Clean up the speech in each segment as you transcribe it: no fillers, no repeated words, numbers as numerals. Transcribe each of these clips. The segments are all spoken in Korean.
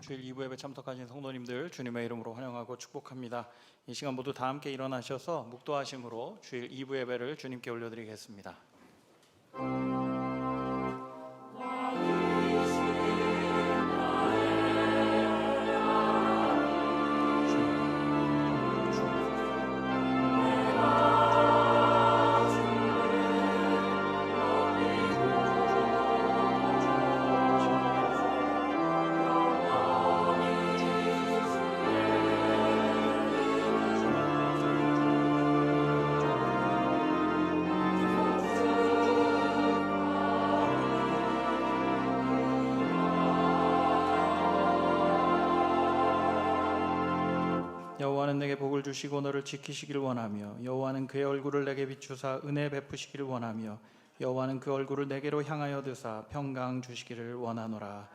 주일 2부 예배 참석하신 성도님들 주님의 이름으로 환영하고 축복합니다. 이 시간 모두 다 함께 일어나셔서 묵도하심으로 주일 2부 예배를 주님께 올려드리겠습니다. 여호와는 내게 복을 주시고 너를 지키시길 원하며 여호와는 그의 얼굴을 내게 비추사 은혜 베푸시기를 원하며 여호와는 그 얼굴을 내게로 향하여 드사 평강 주시기를 원하노라.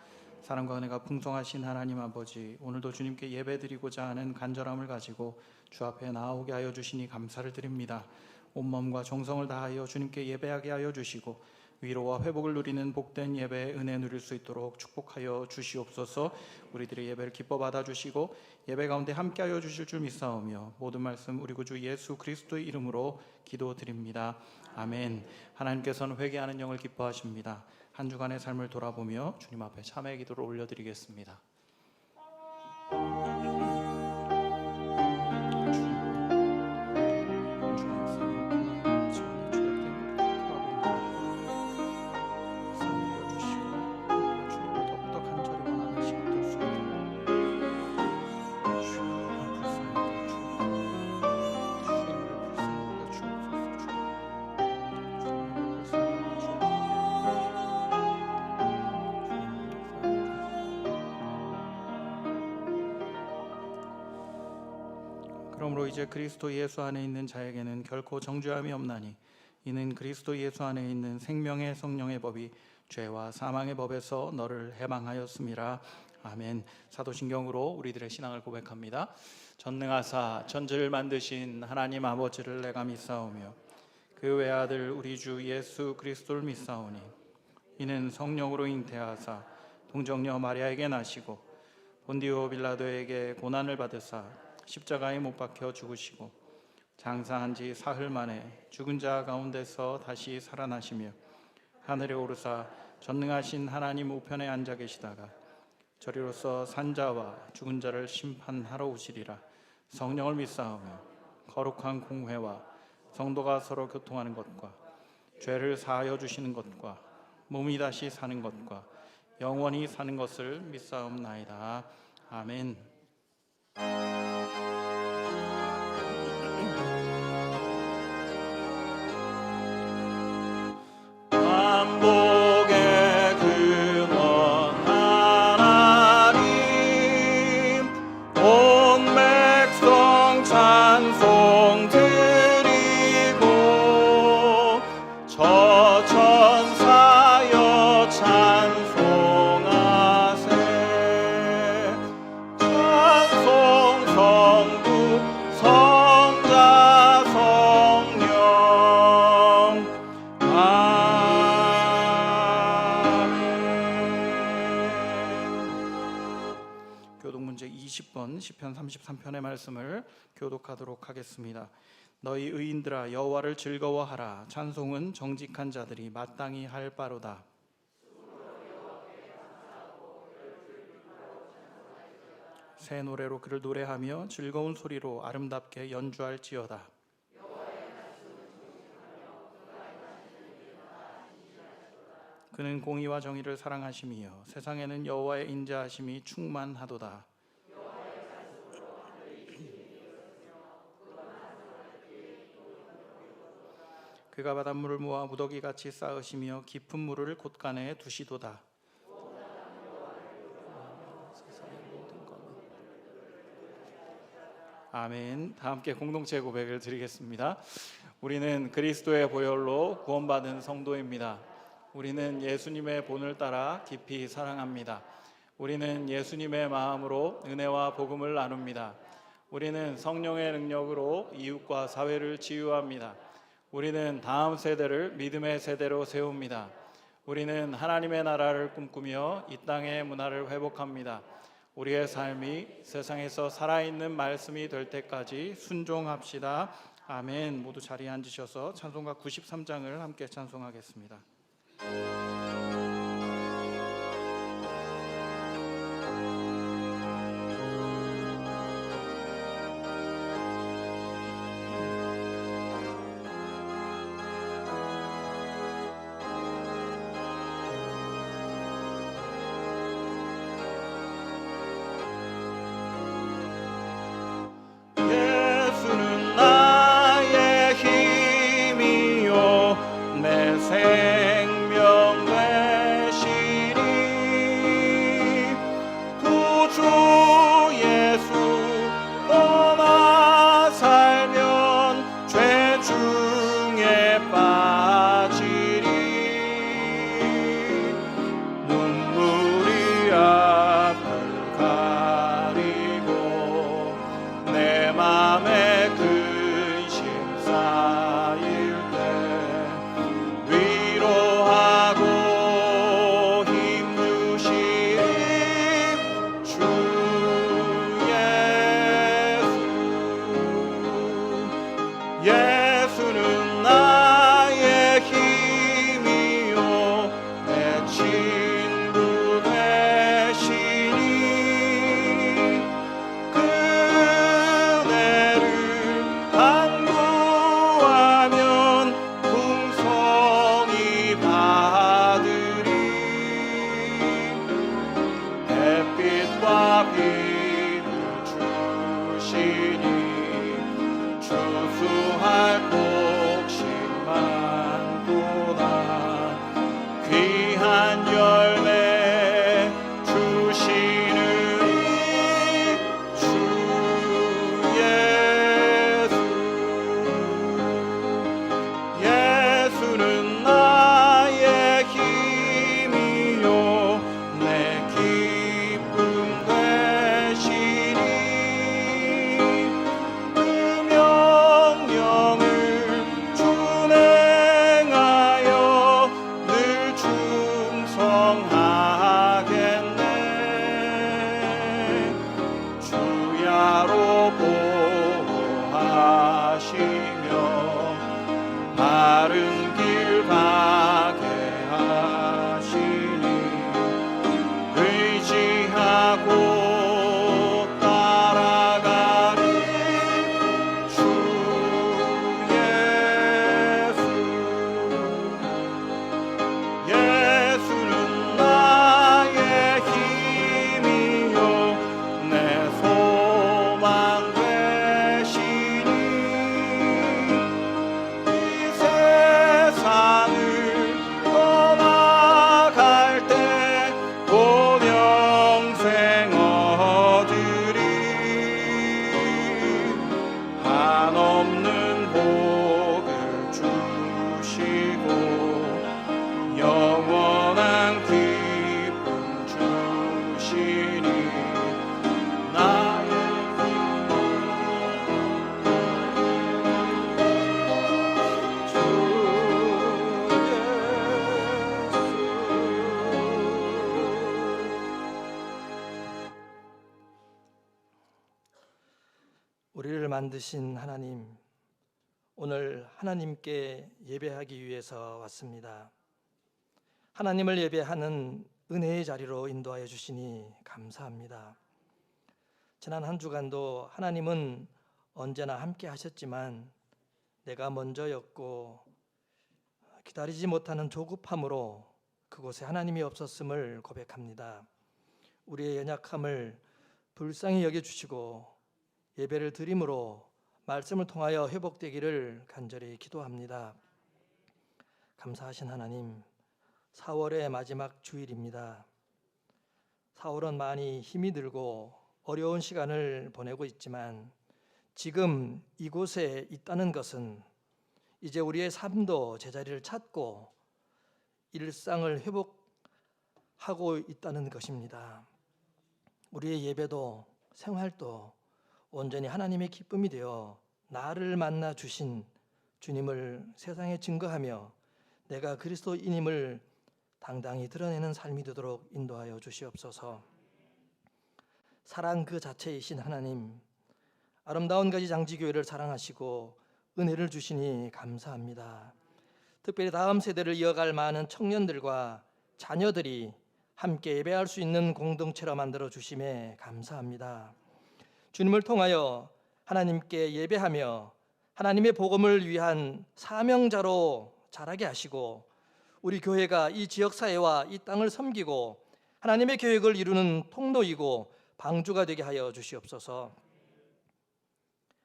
사랑과 은혜가 풍성하신 하나님 아버지, 오늘도 주님께 예배드리고자 하는 간절함을 가지고 주 앞에 나아오게 하여 주시니 감사를 드립니다. 온몸과 정성을 다하여 주님께 예배하게 하여 주시고 위로와 회복을 누리는 복된 예배의 은혜 누릴 수 있도록 축복하여 주시옵소서. 우리들의 예배를 기뻐 받아주시고 예배 가운데 함께하여 주실 줄 믿사오며 모든 말씀 우리 구주 예수 그리스도의 이름으로 기도드립니다. 아멘. 하나님께서는 회개하는 영을 기뻐하십니다. 한 주간의 삶을 돌아보며 주님 앞에 참회의 기도를 올려드리겠습니다. 그러므로 이제 그리스도 예수 안에 있는 자에게는 결코 정죄함이 없나니 이는 그리스도 예수 안에 있는 생명의 성령의 법이 죄와 사망의 법에서 너를 해방하였음이라. 아멘. 사도신경으로 우리들의 신앙을 고백합니다. 전능하사 천지를 만드신 하나님 아버지를 내가 믿사오며 그 외아들 우리 주 예수 그리스도를 믿사오니 이는 성령으로 잉태하사 동정녀 마리아에게 나시고 본디오 빌라도에게 고난을 받으사 십자가에 못 박혀 죽으시고 장사한 지 사흘 만에 죽은 자 가운데서 다시 살아나시며 하늘에 오르사 전능하신 하나님 우편에 앉아 계시다가 저리로서 산자와 죽은 자를 심판하러 오시리라. 성령을 믿사오며 거룩한 공회와 성도가 서로 교통하는 것과 죄를 사하여 주시는 것과 몸이 다시 사는 것과 영원히 사는 것을 믿사옵나이다. 아멘. 만복의 근원 하나님 온 백성 찬송 드리고 저 천사여 찬송하세. 찬송 성부 성자 성령 교독문제 20번 시편 33편의 말씀을 교독하도록 하겠습니다. 너희 의인들아 여호와를 즐거워하라. 찬송은 정직한 자들이 마땅히 할 바로다. 새 노래로 그를 노래하며 즐거운 소리로 아름답게 연주할지어다. 그는 공의와 정의를 사랑하시며 세상에는 여호와의 인자하심이 충만하도다. 그가 바닷물을 모아 무더기같이 쌓으시며 깊은 물을 곳간에 두시도다. 아멘. 다 함께 공동체 고백을 드리겠습니다. 우리는 그리스도의 보혈로 구원받은 성도입니다. 우리는 예수님의 본을 따라 깊이 사랑합니다. 우리는 예수님의 마음으로 은혜와 복음을 나눕니다. 우리는 성령의 능력으로 이웃과 사회를 치유합니다. 우리는 다음 세대를 믿음의 세대로 세웁니다. 우리는 하나님의 나라를 꿈꾸며 이 땅의 문화를 회복합니다. 우리의 삶이 세상에서 살아있는 말씀이 될 때까지 순종합시다. 아멘. 모두 자리에 앉으셔서 찬송가 93장을 함께 찬송하겠습니다. 예수는 나의 힘이요 내 생명 되시니 구주 예수 너나 살면 죄 중에 빠지리 눈물이 앞을 가리고 내 맘에 근심 쌓일 때 위로하고 힘 주시리 주 예수. 예수는 나의 힘이요 내 친구 되시니 그대를 간구하면 풍성히 받으리 햇빛과 비를 주시니 추수할 곡식만보다 귀한 열매 주시느니 주 예수. 예수는 나의 힘이요 내 기쁨 되시니 그 명령을 준행하여 늘 충성하겠네 주야로 보호하시며 바른 길 가게 하시니 의지하고 따라가리 주 예수. 예수는 나의 힘이요 내 소망 되시니 이 세상을 떠나갈 때 곧 영생 얻으리 한없는 복을 주시고 영원한 기쁨 주시니 나의 주 우리를 만드신 하나님, 오늘 하나님께 예배하기 위해서 왔습니다. 하나님을 예배하는 은혜의 자리로 인도하여 주시니 감사합니다. 지난 한 주간도 하나님은 언제나 함께 하셨지만 내가 먼저였고 기다리지 못하는 조급함으로 그곳에 하나님이 없었음을 고백합니다. 우리의 연약함을 불쌍히 여겨주시고 예배를 드림으로 말씀을 통하여 회복되기를 간절히 기도합니다. 감사하신 하나님, 4월의 마지막 주일입니다. 4월은 많이 힘이 들고 어려운 시간을 보내고 있지만 지금 이곳에 있다는 것은 이제 우리의 삶도 제자리를 찾고 일상을 회복하고 있다는 것입니다. 우리의 예배도 생활도 온전히 하나님의 기쁨이 되어 나를 만나 주신 주님을 세상에 증거하며 내가 그리스도인임을 당당히 드러내는 삶이 되도록 인도하여 주시옵소서. 사랑 그 자체이신 하나님, 아름다운 가지 장지교회를 사랑하시고 은혜를 주시니 감사합니다. 특별히 다음 세대를 이어갈 많은 청년들과 자녀들이 함께 예배할 수 있는 공동체로 만들어 주심에 감사합니다. 주님을 통하여 하나님께 예배하며 하나님의 복음을 위한 사명자로 자라게 하시고 우리 교회가 이 지역사회와 이 땅을 섬기고 하나님의 계획을 이루는 통로이고 방주가 되게 하여 주시옵소서.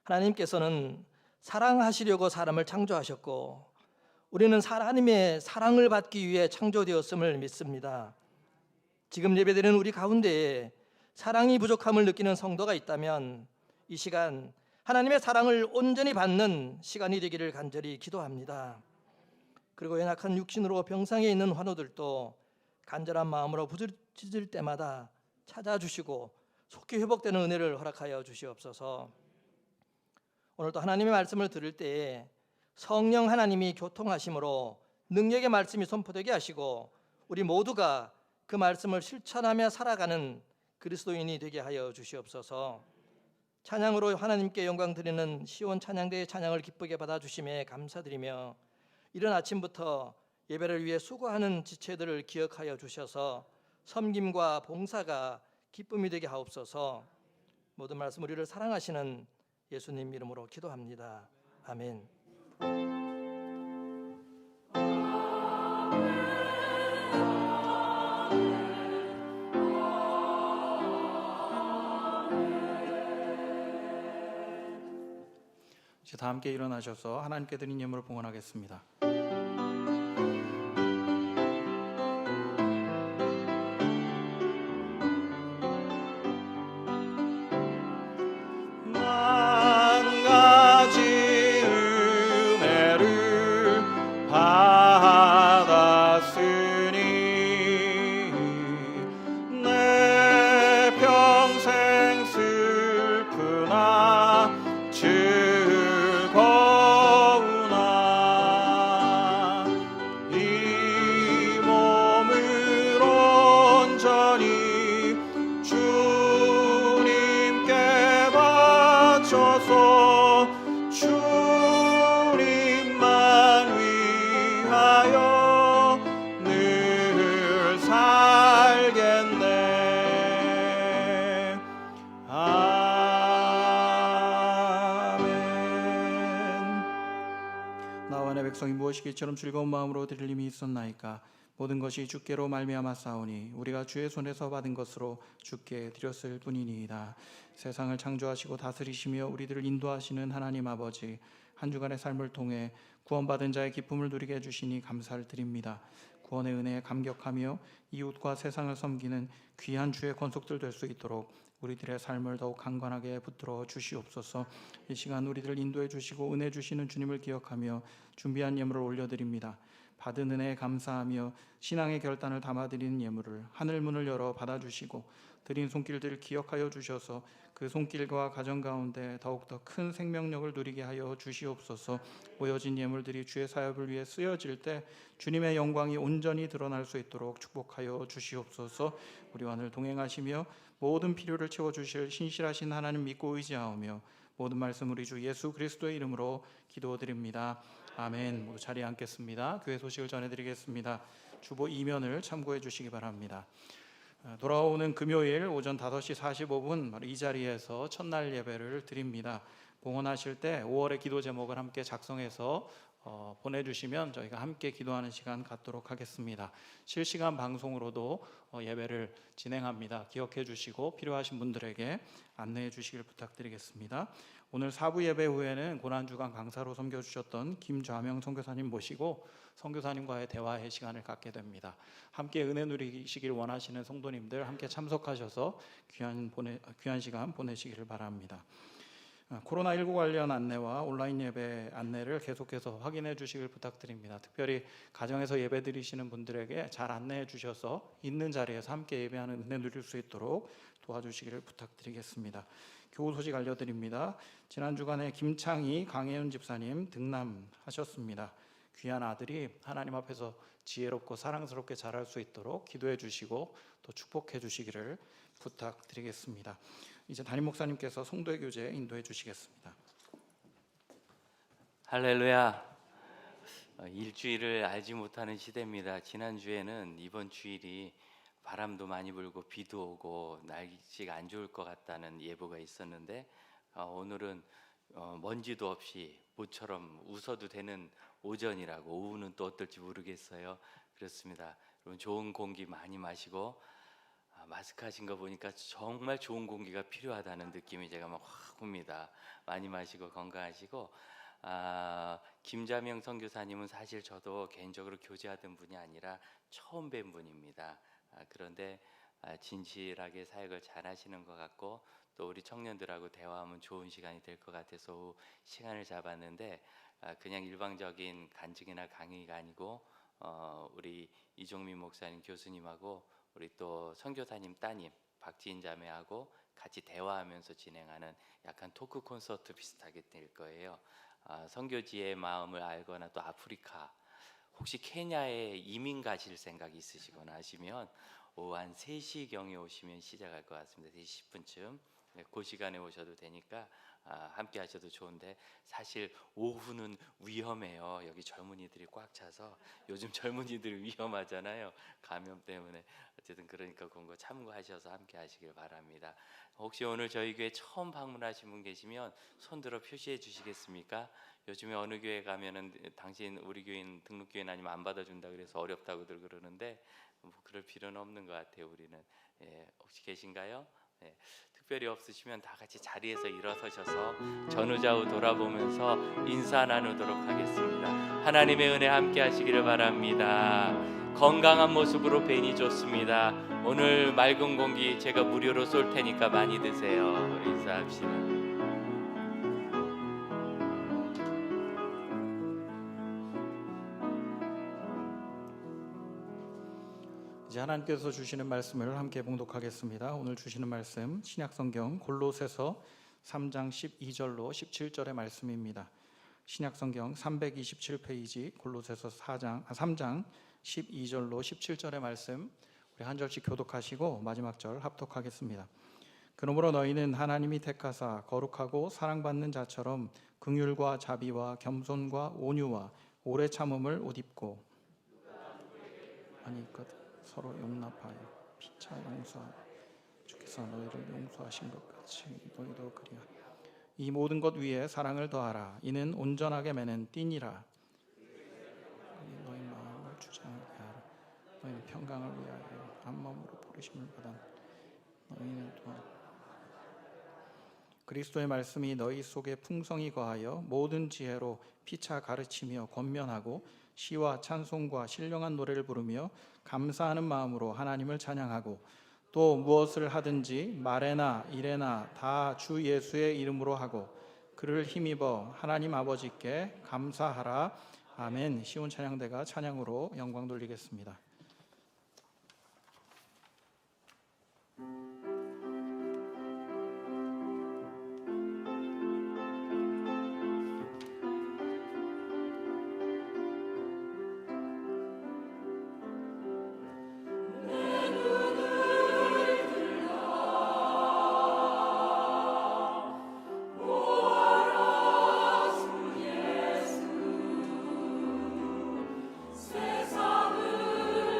하나님께서는 사랑하시려고 사람을 창조하셨고 우리는 하나님의 사랑을 받기 위해 창조되었음을 믿습니다. 지금 예배드리는 우리 가운데에 사랑이 부족함을 느끼는 성도가 있다면 이 시간 하나님의 사랑을 온전히 받는 시간이 되기를 간절히 기도합니다. 그리고 연약한 육신으로 병상에 있는 환우들도 간절한 마음으로 부르짖을 때마다 찾아주시고 속히 회복되는 은혜를 허락하여 주시옵소서. 오늘도 하나님의 말씀을 들을 때에 성령 하나님이 교통하심으로 능력의 말씀이 선포되게 하시고 우리 모두가 그 말씀을 실천하며 살아가는 그리스도인이 되게 하여 주시옵소서. 찬양으로 하나님께 영광 드리는 시온 찬양대의 찬양을 기쁘게 받아주심에 감사드리며 이른 아침부터 예배를 위해 수고하는 지체들을 기억하여 주셔서 섬김과 봉사가 기쁨이 되게 하옵소서. 모든 말씀 우리를 사랑하시는 예수님 이름으로 기도합니다. 아멘. 이제 다 함께 일어나셔서 하나님께 드린 예물을 봉헌하겠습니다. 백성이 무엇이기 이처럼 즐거운 마음으로 드릴 힘이 있었나이까. 모든 것이 주께로 말미암아 싸우니 우리가 주의 손에서 받은 것으로 주께 드렸을 뿐이니이다. 세상을 창조하시고 다스리시며 우리들을 인도하시는 하나님 아버지, 한 주간의 삶을 통해 구원받은 자의 기쁨을 누리게 해주시니 감사를 드립니다. 구원의 은혜에 감격하며 이웃과 세상을 섬기는 귀한 주의 권속들 될 수 있도록 우리들의 삶을 더욱 강건하게 붙들어 주시옵소서. 이 시간 우리들을 인도해 주시고 은혜 주시는 주님을 기억하며 준비한 예물을 올려드립니다. 받은 은혜에 감사하며 신앙의 결단을 담아드리는 예물을 하늘 문을 열어 받아주시고 드린 손길들을 기억하여 주셔서 그 손길과 가정 가운데 더욱더 큰 생명력을 누리게 하여 주시옵소서. 모여진 예물들이 주의 사역을 위해 쓰여질 때 주님의 영광이 온전히 드러날 수 있도록 축복하여 주시옵소서. 우리와 늘 동행하시며 모든 필요를 채워주실 신실하신 하나님 믿고 의지하오며 모든 말씀 우리 주 예수 그리스도의 이름으로 기도드립니다. 아멘. 모두 자리에 앉겠습니다. 교회 소식을 전해드리겠습니다. 주보 2면을 참고해 주시기 바랍니다. 돌아오는 금요일 오전 5시 45분 이 자리에서 첫날 예배를 드립니다. 봉헌하실 때 5월의 기도 제목을 함께 작성해서 보내주시면 저희가 함께 기도하는 시간 갖도록 하겠습니다. 실시간 방송으로도 예배를 진행합니다. 기억해 주시고 필요하신 분들에게 안내해 주시길 부탁드리겠습니다. 오늘 4부 예배 후에는 고난주간 강사로 섬겨주셨던 김좌명 선교사님 모시고 선교사님과의 대화의 시간을 갖게 됩니다. 함께 은혜 누리시길 원하시는 성도님들 함께 참석하셔서 귀한 시간 보내시기를 바랍니다. 코로나19 관련 안내와 온라인 예배 안내를 계속해서 확인해 주시길 부탁드립니다. 특별히 가정에서 예배 드리시는 분들에게 잘 안내해 주셔서 있는 자리에서 함께 예배하는 은혜 누릴 수 있도록 도와주시기를 부탁드리겠습니다. 교우 소식 알려드립니다. 지난 주간에 김창희, 강혜윤 집사님 등남하셨습니다. 귀한 아들이 하나님 앞에서 지혜롭고 사랑스럽게 자랄 수 있도록 기도해 주시고 또 축복해 주시기를 부탁드리겠습니다. 이제 담임 목사님께서 송도의 교제 인도해 주시겠습니다. 할렐루야. 일주일을 알지 못하는 시대입니다. 지난주에는 이번 주일이 바람도 많이 불고 비도 오고 날씨가 안 좋을 것 같다는 예보가 있었는데 오늘은 먼지도 없이 모처럼 웃어도 되는 오전이라고, 오후는 또 어떨지 모르겠어요. 그렇습니다. 여러분 좋은 공기 많이 마시고, 마스크 하신 거 보니까 정말 좋은 공기가 필요하다는 느낌이 제가 막 확 옵니다. 많이 마시고 건강하시고, 김자명 선교사님은 사실 저도 개인적으로 교제하던 분이 아니라 처음 뵌 분입니다. 그런데 진실하게 사역을 잘 하시는 것 같고, 또 우리 청년들하고 대화하면 좋은 시간이 될 것 같아서 시간을 잡았는데, 그냥 일방적인 간증이나 강의가 아니고 우리 이종민 목사님 교수님하고 우리 또 선교사님 따님 박지인 자매하고 같이 대화하면서 진행하는 약간 토크 콘서트 비슷하게 될 거예요. 선교지의 마음을 알거나 또 아프리카, 혹시 케냐에 이민 가실 생각이 있으시거나 하시면 오후 한 3시경에 오시면 시작할 것 같습니다. 3시 10분쯤. 그 시간에 오셔도 되니까 함께 하셔도 좋은데, 사실 오후는 위험해요. 여기 젊은이들이 꽉 차서, 요즘 젊은이들 위험하잖아요, 감염 때문에. 어쨌든 그러니까 그런 거 참고하셔서 함께 하시길 바랍니다. 혹시 오늘 저희 교회 처음 방문하신 분 계시면 손 들어 표시해 주시겠습니까? 요즘에 어느 교회 가면은 당신 우리 교인 등록교인 아니면 안 받아준다 그래서 어렵다고들 그러는데, 뭐 그럴 필요는 없는 것 같아요. 우리는. 혹시 계신가요? 특별히 없으시면 다 같이 자리에서 일어서셔서 전후좌우 돌아보면서 인사 나누도록 하겠습니다. 하나님의 은혜 함께 하시기를 바랍니다. 건강한 모습으로 뵈니 좋습니다. 오늘 맑은 공기 제가 무료로 쏠 테니까 많이 드세요. 인사합시다. 이제 하나님께서 주시는 말씀을 함께 봉독하겠습니다. 오늘 주시는 말씀 신약성경 골로새서 3장 12절로 17절의 말씀입니다. 신약성경 327페이지 골로새서 3장 12절로 17절의 말씀, 우리 한 절씩 교독하시고 마지막 절 합독하겠습니다. 그러므로 너희는 하나님이 택하사 거룩하고 사랑받는 자처럼 긍휼과 자비와 겸손과 온유와 오래 참음을 옷 입고, 아니 있거든, 서로 용납하여 피차 용서하여 주께서 너희를 용서하신 것 같이 너희도 그리하. 이 모든 것 위에 사랑을 더하라. 이는 온전하게 매는 띠니라. 너희 마음을 주장하게 하라. 너희는 평강을 위하여 한 마음으로 부르심을 받아 너희는 또한 그리스도의 말씀이 너희 속에 풍성히 거하여 모든 지혜로 피차 가르치며 권면하고 시와 찬송과 신령한 노래를 부르며 감사하는 마음으로 하나님을 찬양하고, 또 무엇을 하든지 말에나 일에나 다 주 예수의 이름으로 하고 그를 힘입어 하나님 아버지께 감사하라. 아멘. 시온 찬양대가 찬양으로 영광 돌리겠습니다. 세상을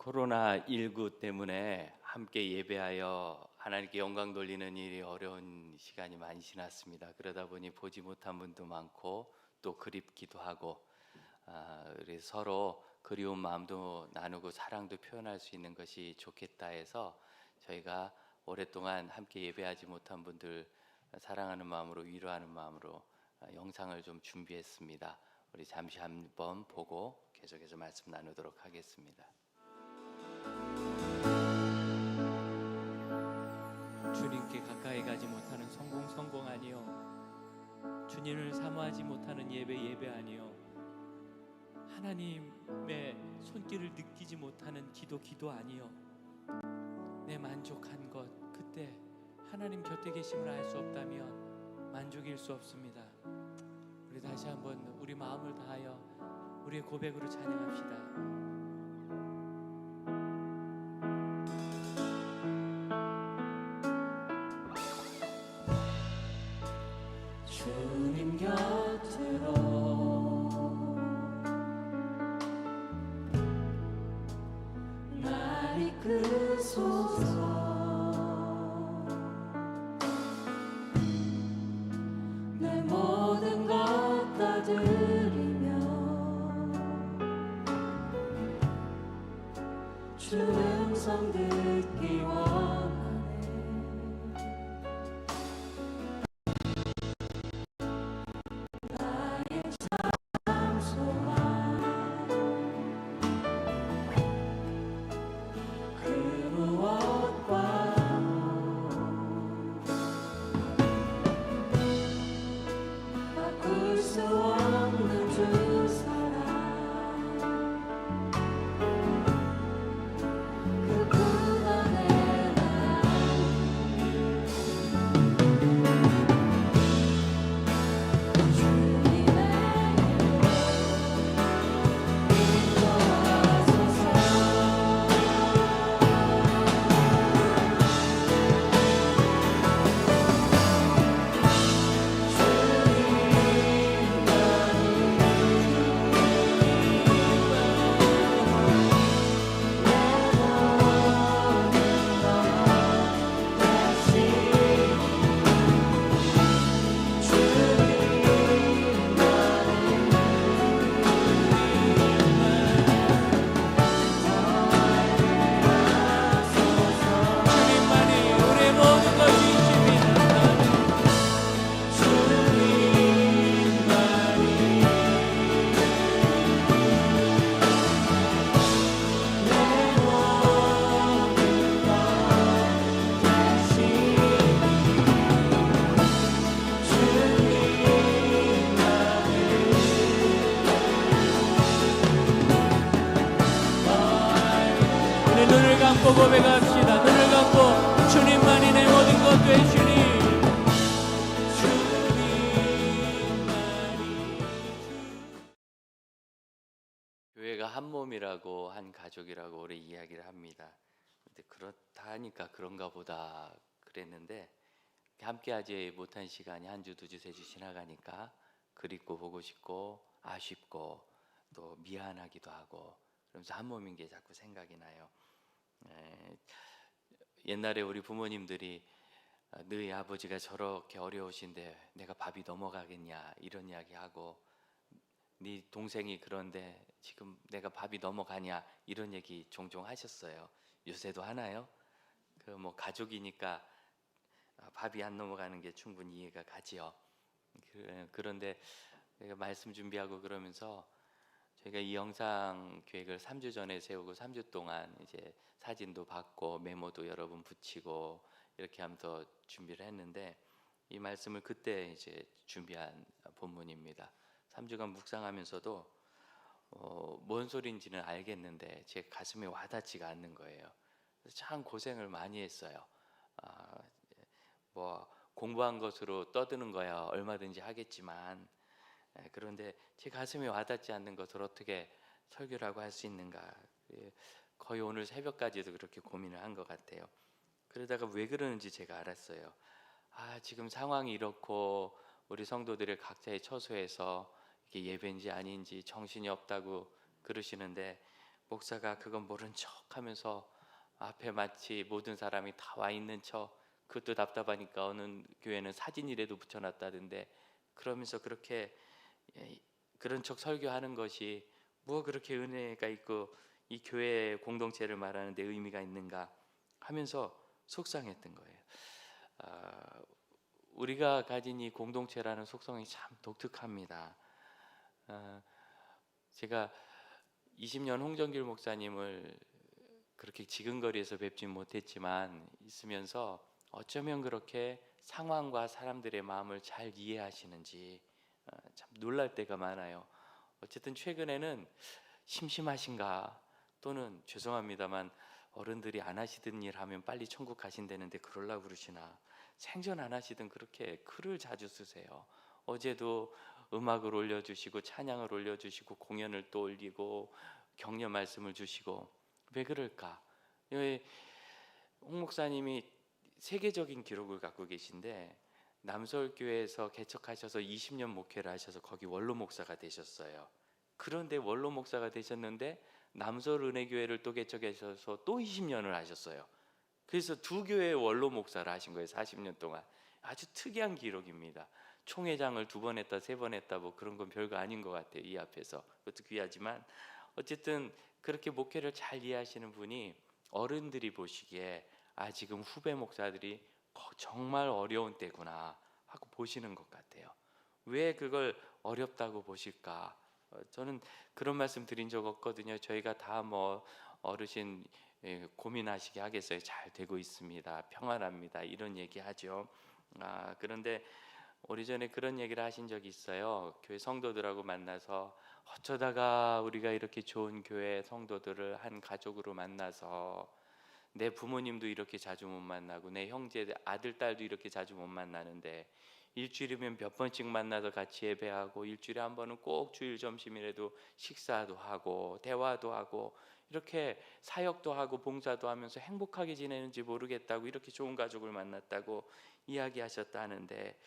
코로나19 때문에 함께 예배하여 하나님께 영광 돌리는 일이 어려운 시간이 많이 지났습니다. 그러다 보니 보지 못한 분도 많고 또 그립기도 하고, 그래서 서로 그리운 마음도 나누고 사랑도 표현할 수 있는 것이 좋겠다 해서 저희가 오랫동안 함께 예배하지 못한 분들 사랑하는 마음으로, 위로하는 마음으로 영상을 좀 준비했습니다. 우리 잠시 한번 보고 계속해서 말씀 나누도록 하겠습니다. 주님께 가까이 가지 못하는 성공 아니요, 주님을 사모하지 못하는 예배 아니요, 하나님의 손길을 느끼지 못하는 기도 아니요, 내 만족한 것, 그때 하나님 곁에 계심을 알 수 없다면 만족일 수 없습니다. 우리 다시 한번 우리 마음을 다하여 우리의 고백으로 찬양합시다. 주님 곁으로 날 이끄소서. 내 모든 것 다 드리며 주 음성 듣기 원하네. 나의 참 소망 그 무엇과 바꿀 수 없는 주 사랑, 그뿐 안에 난 주님의 일로 주님만이 우리의 모든 것이십니다. 우리 눈을 감고 고백합시다. 눈을 감고 주님만이 내 모든 것 되시니. 교회가 한 몸이라고, 한 가족이라고 오래 이야기를 합니다. 근데 그렇다 하니까 그런가 보다 그랬는데, 함께하지 못한 시간이 한 주, 두 주, 세 주 지나가니까 그립고 보고 싶고 아쉽고 또 미안하기도 하고, 그러면서 한 몸인 게 자꾸 생각이 나요. 옛날에 우리 부모님들이 너희 아버지가 저렇게 어려우신데 내가 밥이 넘어가겠냐 이런 이야기하고, 네 동생이 그런데 지금 내가 밥이 넘어가냐 이런 얘기 종종 하셨어요. 요새도 하나요? 그 뭐 가족이니까 밥이 안 넘어가는 게 충분히 이해가 가지요. 그런데 제가 말씀 준비하고 그러면서 저희가 이 영상 계획을 3주 전에 세우고 3주 동안 이제 사진도 받고 메모도 여러 번 붙이고 이렇게 하면서 준비를 했는데, 이 말씀을 그때 이제 준비한 본문입니다. 3주간 묵상하면서도 뭔 소리인지는 알겠는데 제 가슴에 와닿지가 않는 거예요. 그래서 참 고생을 많이 했어요. 뭐 공부한 것으로 떠드는 거야 얼마든지 하겠지만, 그런데 제 가슴에 와닿지 않는 것을 어떻게 설교라고 할 수 있는가. 거의 오늘 새벽까지도 그렇게 고민을 한 것 같아요. 그러다가 왜 그러는지 제가 알았어요. 지금 상황이 이렇고 우리 성도들의 각자의 처소에서 이게 예배인지 아닌지 정신이 없다고 그러시는데, 목사가 그건 모른 척하면서 앞에 마치 모든 사람이 다 와 있는 척, 그것도 답답하니까 어느 교회는 사진이라도 붙여놨다던데, 그러면서 그렇게 그런 척 설교하는 것이 뭐 그렇게 은혜가 있고 이 교회 공동체를 말하는 데 의미가 있는가 하면서 속상했던 거예요. 우리가 가진 이 공동체라는 속성이 참 독특합니다. 제가 20년 홍정길 목사님을 그렇게 지근거리에서 뵙진 못했지만 있으면서 어쩌면 그렇게 상황과 사람들의 마음을 잘 이해하시는지 참 놀랄 때가 많아요. 어쨌든 최근에는 심심하신가, 또는 죄송합니다만 어른들이 안 하시던 일 하면 빨리 천국 가신다는데 그러려고 그러시나, 생전 안 하시던 그렇게 글을 자주 쓰세요. 어제도 음악을 올려주시고 찬양을 올려주시고 공연을 또 올리고 격려 말씀을 주시고, 왜 그럴까? 홍 목사님이 세계적인 기록을 갖고 계신데, 남서울교회에서 개척하셔서 20년 목회를 하셔서 거기 원로 목사가 되셨어요. 그런데 원로 목사가 되셨는데 남서울은혜교회를 또 개척하셔서 또 20년을 하셨어요. 그래서 두 교회의 원로 목사를 하신 거예요. 40년 동안. 아주 특이한 기록입니다. 총회장을 2번 했다 3번 했다 뭐 그런 건 별거 아닌 것 같아요. 이 앞에서. 그것도 귀하지만 어쨌든 그렇게 목회를 잘 이해하시는 분이 어른들이 보시기에 지금 후배 목사들이 정말 어려운 때구나 하고 보시는 것 같아요. 왜 그걸 어렵다고 보실까? 저는 그런 말씀 드린 적 없거든요. 저희가 다 뭐 어르신 고민하시게 하겠어요. 잘 되고 있습니다. 평안합니다. 이런 얘기 하죠. 그런데 오래전에 그런 얘기를 하신 적이 있어요. 교회 성도들하고 만나서 어쩌다가 우리가 이렇게 좋은 교회 성도들을 한 가족으로 만나서, 내 부모님도 이렇게 자주 못 만나고 내 형제 아들 딸도 이렇게 자주 못 만나는데 일주일이면 몇 번씩 만나서 같이 예배하고 일주일에 한 번은 꼭 주일 점심이라도 식사도 하고 대화도 하고 이렇게 사역도 하고 봉사도 하면서 행복하게 지내는지 모르겠다고, 이렇게 좋은 가족을 만났다고 이야기하셨다는데,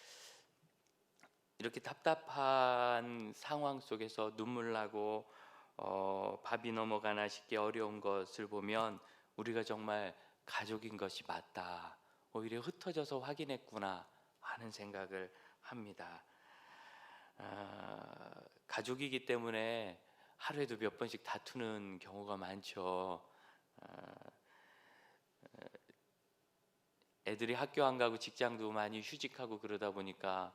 이렇게 답답한 상황 속에서 눈물 나고 밥이 넘어가나 싶게 어려운 것을 보면 우리가 정말 가족인 것이 맞다, 오히려 흩어져서 확인했구나 하는 생각을 합니다. 가족이기 때문에 하루에도 몇 번씩 다투는 경우가 많죠. 애들이 학교 안 가고 직장도 많이 휴직하고 그러다 보니까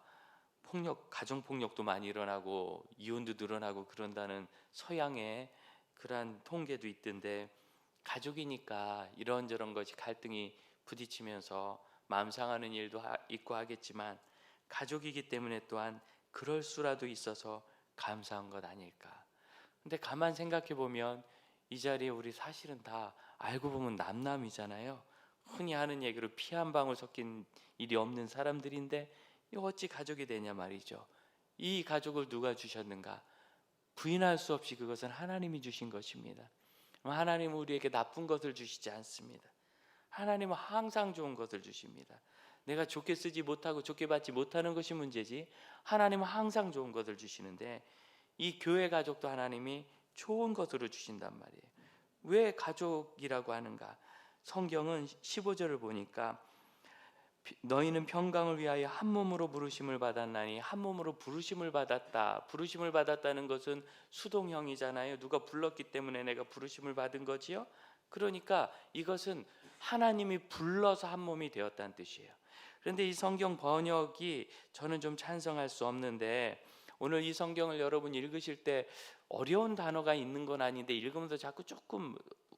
가정폭력도 많이 일어나고 이혼도 늘어나고 그런다는 서양의 그러한 통계도 있던데, 가족이니까 이런저런 것이 갈등이 부딪히면서 마음 상하는 일도 있고 하겠지만, 가족이기 때문에 또한 그럴 수라도 있어서 감사한 것 아닐까. 근데 가만 생각해 보면 이 자리에 우리 사실은 다 알고 보면 남남이잖아요. 흔히 하는 얘기로 피 한 방울 섞인 일이 없는 사람들인데 이거 어찌 가족이 되냐 말이죠. 이 가족을 누가 주셨는가? 부인할 수 없이 그것은 하나님이 주신 것입니다. 하나님은 우리에게 나쁜 것을 주시지 않습니다. 하나님은 항상 좋은 것을 주십니다. 내가 좋게 쓰지 못하고 좋게 받지 못하는 것이 문제지, 하나님은 항상 좋은 것을 주시는데, 이 교회 가족도 하나님이 좋은 것으로 주신단 말이에요. 왜 가족이라고 하는가? 성경은 15절을 보니까 너희는 평강을 위하여 한 몸으로 부르심을 받았나니, 한 몸으로 부르심을 받았다. 부르심을 받았다는 것은 수동형이잖아요. 누가 불렀기 때문에 내가 부르심을 받은 거지요. 그러니까 이것은 하나님이 불러서 한 몸이 되었다는 뜻이에요. 그런데 이 성경 번역이 저는 좀 찬성할 수 없는데, 오늘 이 성경을 여러분 읽으실 때 어려운 단어가 있는 건 아닌데 읽으면서 자꾸 조금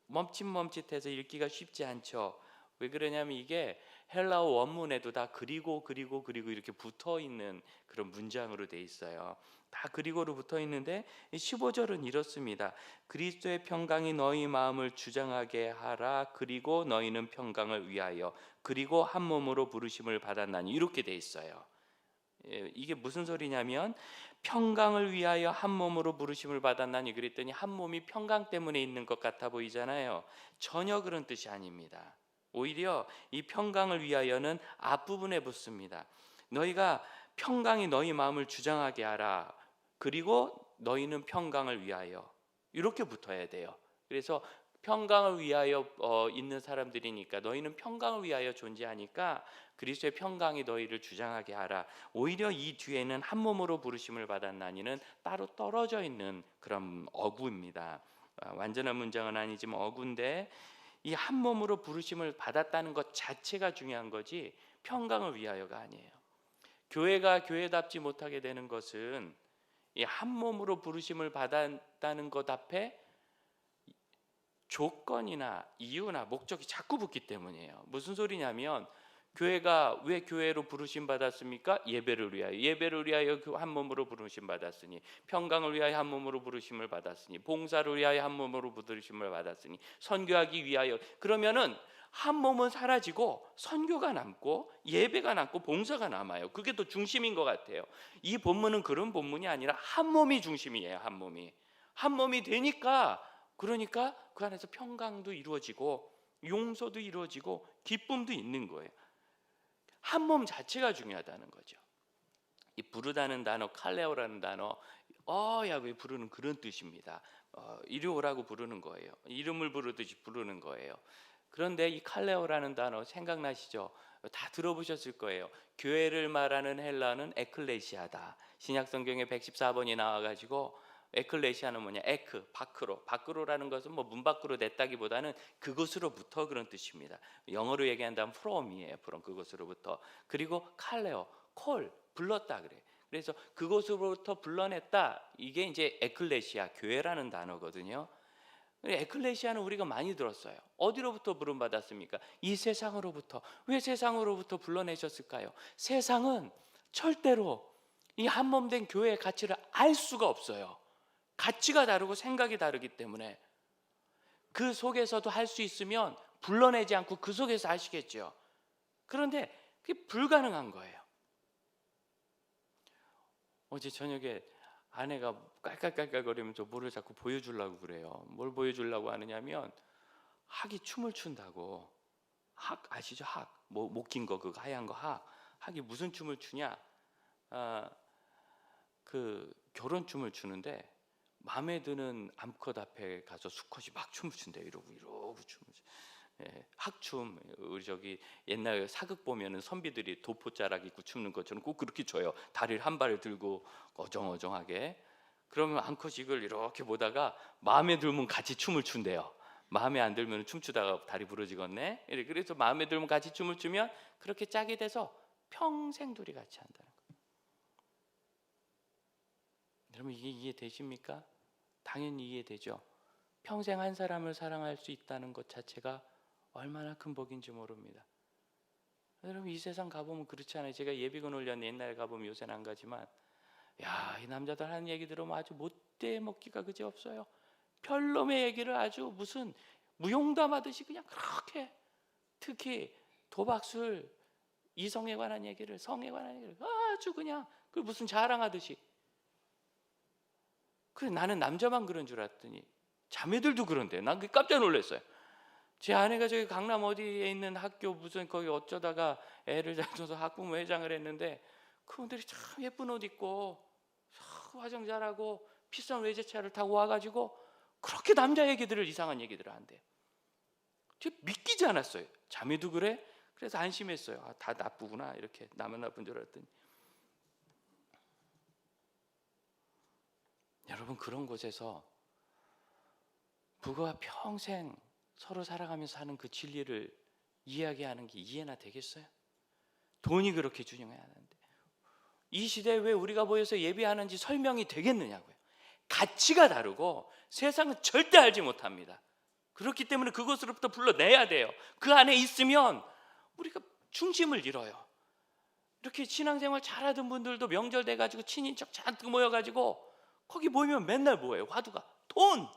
멈칫멈칫해서 읽기가 쉽지 않죠. 왜 그러냐면 이게 헬라어 원문에도 다 그리고 이렇게 붙어 있는 그런 문장으로 돼 있어요. 다 그리고로 붙어 있는데 15절은 이렇습니다. 그리스도의 평강이 너희 마음을 주장하게 하라. 그리고 너희는 평강을 위하여 그리고 한 몸으로 부르심을 받았나니, 이렇게 돼 있어요. 이게 무슨 소리냐면 평강을 위하여 한 몸으로 부르심을 받았나니 그랬더니 한 몸이 평강 때문에 있는 것 같아 보이잖아요. 전혀 그런 뜻이 아닙니다. 오히려 이 평강을 위하여는 앞부분에 붙습니다. 너희가 평강이 너희 마음을 주장하게 하라. 그리고 너희는 평강을 위하여, 이렇게 붙어야 돼요. 그래서 평강을 위하여 있는 사람들이니까, 너희는 평강을 위하여 존재하니까 그리스도의 평강이 너희를 주장하게 하라. 오히려 이 뒤에는 한 몸으로 부르심을 받았나니는 따로 떨어져 있는 그런 어구입니다. 완전한 문장은 아니지만 어구인데, 이 한 몸으로 부르심을 받았다는 것 자체가 중요한 거지 평강을 위하여가 아니에요. 교회가 교회답지 못하게 되는 것은 이 한 몸으로 부르심을 받았다는 것 앞에 조건이나 이유나 목적이 자꾸 붙기 때문이에요. 무슨 소리냐면, 교회가 왜 교회로 부르심 받았습니까? 예배를 위하여 한 몸으로 부르심 받았으니, 평강을 위하여 한 몸으로 부르심을 받았으니, 봉사를 위하여 한 몸으로 부르심을 받았으니, 선교하기 위하여. 그러면은 한 몸은 사라지고 선교가 남고 예배가 남고 봉사가 남아요. 그게 더 중심인 것 같아요. 이 본문은 그런 본문이 아니라 한 몸이 중심이에요. 한 몸이 되니까, 그러니까 그 안에서 평강도 이루어지고 용서도 이루어지고 기쁨도 있는 거예요. 한 몸 자체가 중요하다는 거죠. 이 부르다는 단어, 칼레오라는 단어, 야외 부르는 그런 뜻입니다. 이리 오라고 부르는 거예요. 이름을 부르듯이 부르는 거예요. 그런데 이 칼레오라는 단어 생각나시죠? 다 들어보셨을 거예요. 교회를 말하는 헬라어는 에클레시아다. 신약 성경에 114번이 나와가지고, 에클레시아는 뭐냐? 에크, 밖으로라는 것은 뭐 문 밖으로 냈다기보다는 그것으로부터, 그런 뜻입니다. 영어로 얘기한다면 from이에요. from, 그것으로부터. 그리고 칼레오, 콜, 불렀다 그래요. 그래서 그것으로부터 불러냈다. 이게 이제 에클레시아, 교회라는 단어거든요. 에클레시아는 우리가 많이 들었어요. 어디로부터 부름받았습니까? 이 세상으로부터. 왜 세상으로부터 불러내셨을까요? 세상은 절대로 이 한 몸 된 교회의 가치를 알 수가 없어요. 가치가 다르고 생각이 다르기 때문에. 그 속에서도 할 수 있으면 불러내지 않고 그 속에서 하시겠죠. 그런데 그게 불가능한 거예요. 어제 저녁에 아내가 깔깔깔깔거리면서 뭐를 자꾸 보여주려고 그래요. 뭘 보여주려고 하느냐면, 학이 춤을 춘다고. 학 아시죠? 학, 뭐 목 긴 거, 그거 하얀 거 학이 무슨 춤을 추냐? 그 결혼춤을 추는데, 마음에 드는 암컷 앞에 가서 수컷이 막 춤을 춘대. 이러고 춤을 춰. 예, 학춤. 우리 저기 옛날 사극 보면은 선비들이 도포자락 입고 춤는 것처럼 꼭 그렇게 춰요. 다리를 한 발을 들고 어정어정하게. 그러면 암컷이 이걸 이렇게 보다가 마음에 들면 같이 춤을 춘대요. 마음에 안 들면 춤추다가 다리 부러지겠네. 그래서 마음에 들면 같이 춤을 추면 그렇게 짝이 돼서 평생 둘이 같이 한다는 거예요. 여러분, 이게 이해되십니까? 당연히 이해되죠. 평생 한 사람을 사랑할 수 있다는 것 자체가 얼마나 큰 복인지 모릅니다. 여러분, 이 세상 가보면 그렇지 않아요? 제가 예비군 훈련 옛날에 가보면, 요새는 안 가지만, 이 남자들 하는 얘기 들으면 아주 못돼 먹기가 그지 없어요. 별놈의 얘기를 아주 무슨 무용담하듯이 그냥 그렇게, 특히 도박술, 이성에 관한 얘기를, 성에 관한 얘기를 아주 그냥 그 무슨 자랑하듯이. 그래, 나는 남자만 그런 줄 알았더니 자매들도 그런데, 난 그게 깜짝 놀랐어요. 제 아내가 저기 강남 어디에 있는 학교 무슨 거기 어쩌다가 애를 잘 줘서 학부모 회장을 했는데, 그분들이 참 예쁜 옷 입고 화장 잘하고 비싼 외제차를 타고 와가지고 그렇게 남자 얘기들을, 이상한 얘기들을 한대요. 제가 믿기지 않았어요. 자매도 그래? 그래서 안심했어요. 다 나쁘구나, 이렇게 나만 나쁜 줄 알았더니. 여러분, 그런 곳에서 부부가 평생 서로 살아가면서 하는 그 진리를 이야기하는 게 이해나 되겠어요? 돈이 그렇게 중요해야 하는데, 이 시대에 왜 우리가 모여서 예배하는지 설명이 되겠느냐고요. 가치가 다르고 세상은 절대 알지 못합니다. 그렇기 때문에 그것으로부터 불러내야 돼요. 그 안에 있으면 우리가 중심을 잃어요. 이렇게 신앙생활 잘하던 분들도 명절 돼가지고 친인척 잔뜩 모여가지고 거기 모이면 맨날 뭐예요? 화두가 돈!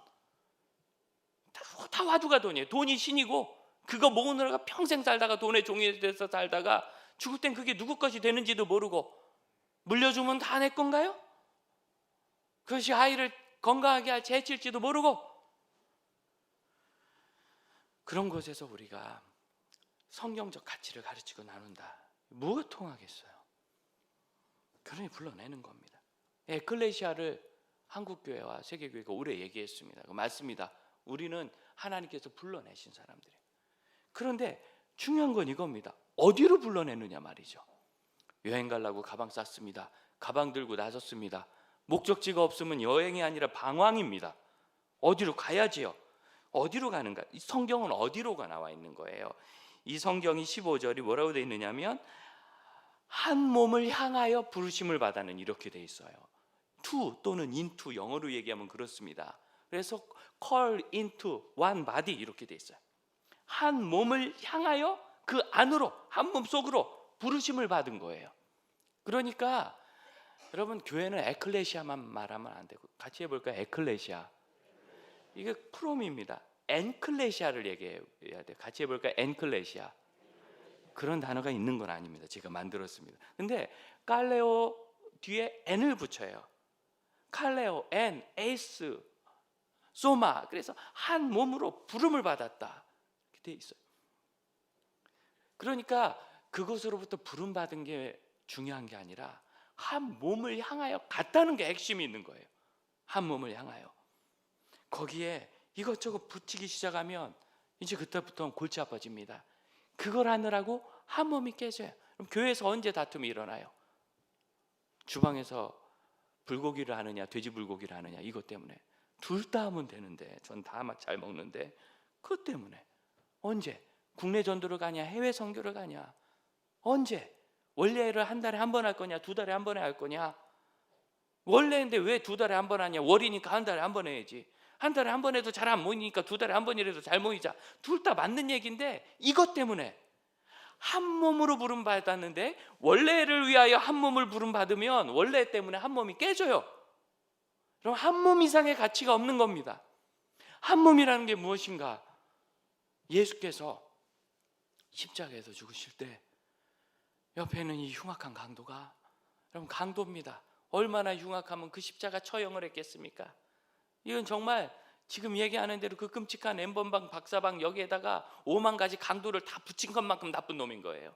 다 화두가 돈이에요. 돈이 신이고, 그거 모으느라가 평생 살다가 돈의 종이 돼서 살다가 죽을 땐 그게 누구 것이 되는지도 모르고, 물려주면 다 내 건가요? 그것이 아이를 건강하게 할 재치일지도 모르고. 그런 곳에서 우리가 성경적 가치를 가르치고 나눈다, 뭐가 통하겠어요? 그러니 불러내는 겁니다. 에클레시아를 한국교회와 세계교회가 오래 얘기했습니다. 맞습니다. 우리는 하나님께서 불러내신 사람들이에요. 그런데 중요한 건 이겁니다. 어디로 불러내느냐 말이죠. 여행 가려고 가방 쌌습니다. 가방 들고 나섰습니다. 목적지가 없으면 여행이 아니라 방황입니다. 어디로 가야지요? 어디로 가는가? 이 성경은 어디로가 나와 있는 거예요. 이 성경이 15절이 뭐라고 되어 있느냐면 한 몸을 향하여 부르심을 받아는 이렇게 되어 있어요. to 또는 into, 영어로 얘기하면 그렇습니다. 그래서 call into one body 이렇게 되어 있어요. 한 몸을 향하여 그 안으로, 한 몸 속으로 부르심을 받은 거예요. 그러니까 여러분, 교회는 에클레시아만 말하면 안 되고 같이 해볼까요? 에클레시아. 이게 프롬입니다. 엔클레시아를 얘기해야 돼요. 같이 해볼까요? 엔클레시아. 그런 단어가 있는 건 아닙니다. 제가 만들었습니다. 근데 칼레오 뒤에 N을 붙여요. 칼레오, N, 에이스, 소마. 그래서 한 몸으로 부름을 받았다 이렇게 돼 있어요. 그러니까 그것으로부터 부름 받은 게 중요한 게 아니라 한 몸을 향하여 갔다는 게 핵심이 있는 거예요. 한 몸을 향하여. 거기에 이것저것 붙이기 시작하면 이제 그때부터는 골치 아파집니다. 그걸 하느라고 한 몸이 깨져요. 그럼 교회에서 언제 다툼이 일어나요? 주방에서 불고기를 하느냐 돼지 불고기를 하느냐 이것 때문에. 둘 다 하면 되는데, 전 다 잘 먹는데 그것 때문에. 언제? 국내 전도를 가냐 해외 선교를 가냐, 언제? 원래를 한 달에 한 번 할 거냐 두 달에 한 번에 할 거냐. 원래인데 왜 두 달에 한 번 하냐. 월이니까 한 달에 한 번 해야지. 한 달에 한 번 해도 잘 안 모이니까 두 달에 한 번이라도 잘 모이자. 둘 다 맞는 얘기인데 이것 때문에 한 몸으로 부름 받았는데, 원래를 위하여 한 몸을 부름 받으면 원래 때문에 한 몸이 깨져요. 그럼 한 몸 이상의 가치가 없는 겁니다. 한 몸이라는 게 무엇인가? 예수께서 십자가에서 죽으실 때 옆에 있는 이 흉악한 강도가, 여러분 강도입니다. 얼마나 흉악하면 그 십자가 처형을 했겠습니까? 이건 정말 지금 얘기하는 대로 그 끔찍한 N번방 박사방 여기에다가 5만 가지 강도를 다 붙인 것만큼 나쁜 놈인 거예요.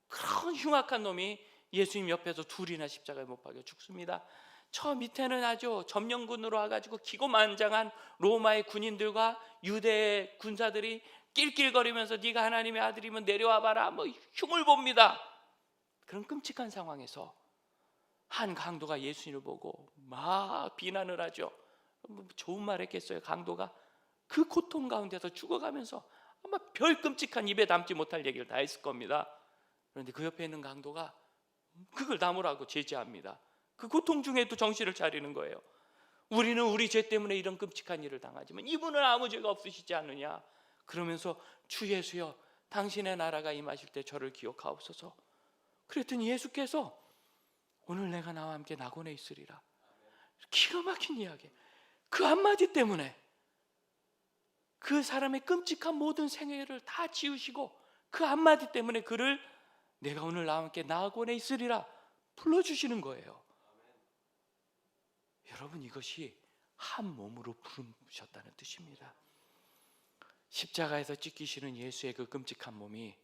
그런 흉악한 놈이 예수님 옆에서 둘이나 십자가에 못 박여 죽습니다. 저 밑에는 아주 점령군으로 와가지고 기고만장한 로마의 군인들과 유대의 군사들이 낄낄거리면서 네가 하나님의 아들이면 내려와 봐라 뭐 흉을 봅니다. 그런 끔찍한 상황에서 한 강도가 예수님을 보고 막 비난을 하죠. 뭐 좋은 말 했겠어요. 강도가 그 고통 가운데서 죽어가면서 아마 별 끔찍한 입에 담지 못할 얘기를 다 했을 겁니다. 그런데 그 옆에 있는 강도가 그걸 나무라고 제지합니다. 그 고통 중에도 정신을 차리는 거예요. 우리는 우리 죄 때문에 이런 끔찍한 일을 당하지만 이분은 아무 죄가 없으시지 않느냐. 그러면서 주 예수여 당신의 나라가 임하실 때 저를 기억하옵소서. 그랬더니 예수께서 오늘 내가 나와 함께 낙원에 있으리라. 기가 막힌 이야기. 그 한마디 때문에 그 사람의 끔찍한 모든 생애를 다 지우시고 그 한마디 때문에 그를 내가 오늘 나와 함께 낙원에 있으리라 불러주시는 거예요. 여러분, 이것이 한 몸으로 부르셨다는 뜻입니다. 십자가에서 찢기시는 예수의 그 끔찍한 몸이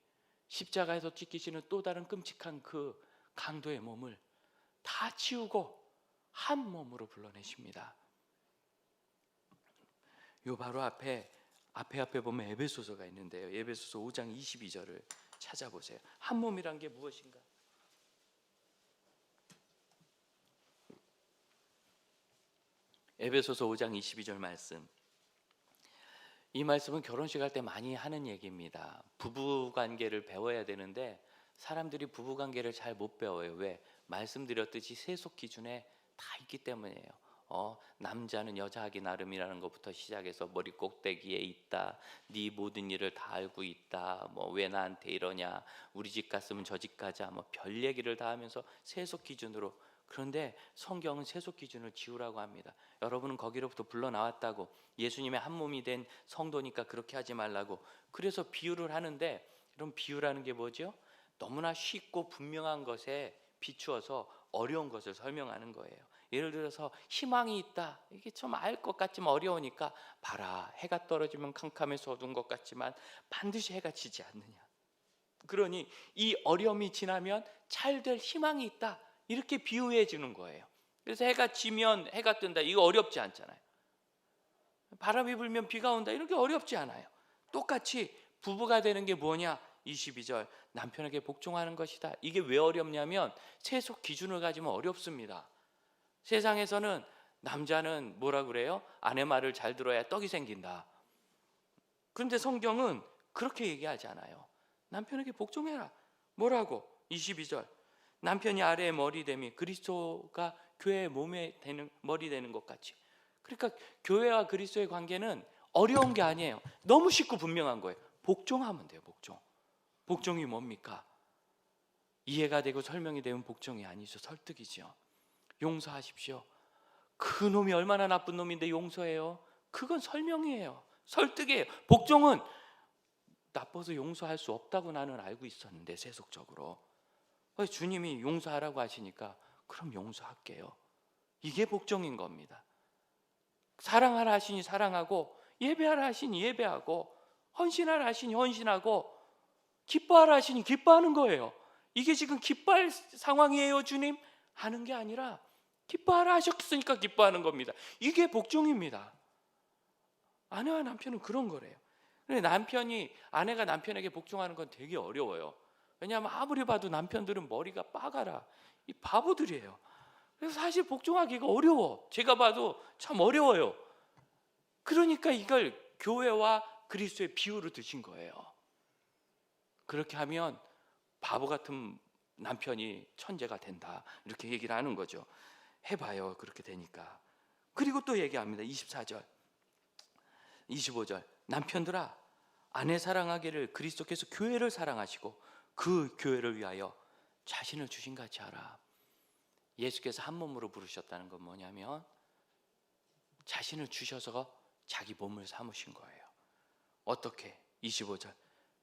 십자가에서 찢기시는 또 다른 끔찍한 그 강도의 몸을 다 치우고 한 몸으로 불러내십니다. 요 바로 앞에 보면 에베소서가 있는데요. 에베소서 5장 22절을 찾아보세요. 한 몸이란 게 무엇인가? 에베소서 5장 22절 말씀. 이 말씀은 결혼식 할 때 많이 하는 얘기입니다. 부부 관계를 배워야 되는데 사람들이 부부 관계를 잘 못 배워요. 왜? 말씀드렸듯이 세속 기준에 다 있기 때문이에요. 남자는 여자하기 나름이라는 것부터 시작해서 머리 꼭대기에 있다, 네 모든 일을 다 알고 있다, 뭐 왜 나한테 이러냐, 우리 집 갔으면 저 집 가자, 뭐 별 얘기를 다 하면서 세속 기준으로. 그런데 성경은 세속 기준을 지우라고 합니다. 여러분은 거기로부터 불러 나왔다고, 예수님의 한 몸이 된 성도니까 그렇게 하지 말라고. 그래서 비유를 하는데, 이런 비유라는 게 뭐죠? 너무나 쉽고 분명한 것에 비추어서 어려운 것을 설명하는 거예요. 예를 들어서 희망이 있다, 이게 좀 알 것 같지만 어려우니까 봐라, 해가 떨어지면 캄캄해서 어두운 것 같지만 반드시 해가 지지 않느냐. 그러니 이 어려움이 지나면 잘 될 희망이 있다, 이렇게 비유해 주는 거예요. 그래서 해가 지면 해가 뜬다, 이거 어렵지 않잖아요. 바람이 불면 비가 온다. 이렇게 어렵지 않아요. 똑같이 부부가 되는 게 뭐냐? 22절 남편에게 복종하는 것이다. 이게 왜 어렵냐면 세속 기준을 가지면 어렵습니다. 세상에서는 남자는 뭐라 그래요? 아내 말을 잘 들어야 떡이 생긴다. 그런데 성경은 그렇게 얘기하지 않아요. 남편에게 복종해라. 뭐라고? 22절 남편이 아래의 머리됨이 그리스도가 교회의 몸에 되는 머리 되는 것 같이. 그러니까 교회와 그리스도의 관계는 어려운 게 아니에요. 너무 쉽고 분명한 거예요. 복종하면 돼요. 복종. 복종이 뭡니까? 이해가 되고 설명이 되면 복종이 아니죠. 설득이죠. 용서하십시오. 그 놈이 얼마나 나쁜 놈인데 용서해요? 그건 설명이에요. 설득이에요. 복종은 나빠서 용서할 수 없다고 나는 알고 있었는데 세속적으로 주님이 용서하라고 하시니까 그럼 용서할게요. 이게 복종인 겁니다. 사랑하라 하시니 사랑하고, 예배하라 하시니 예배하고, 헌신하라 하시니 헌신하고, 기뻐하라 하시니 기뻐하는 거예요. 이게 지금 기뻐할 상황이에요 주님? 하는 게 아니라 기뻐하라 하셨으니까 기뻐하는 겁니다. 이게 복종입니다. 아내와 남편은 그런 거래요. 근데 아내가 남편에게 복종하는 건 되게 어려워요. 왜냐하면 아무리 봐도 남편들은 머리가 빠가라. 이 바보들이에요. 그래서 사실 복종하기가 어려워. 제가 봐도 참 어려워요. 그러니까 이걸 교회와 그리스도의 비유로 드신 거예요. 그렇게 하면 바보 같은 남편이 천재가 된다. 이렇게 얘기를 하는 거죠. 해봐요. 그렇게 되니까. 그리고 또 얘기합니다. 24절 25절 남편들아 아내 사랑하기를 그리스도께서 교회를 사랑하시고 그 교회를 위하여 자신을 주신 같이 하라. 예수께서 한 몸으로 부르셨다는 건 뭐냐면 자신을 주셔서 자기 몸을 삼으신 거예요. 어떻게? 25절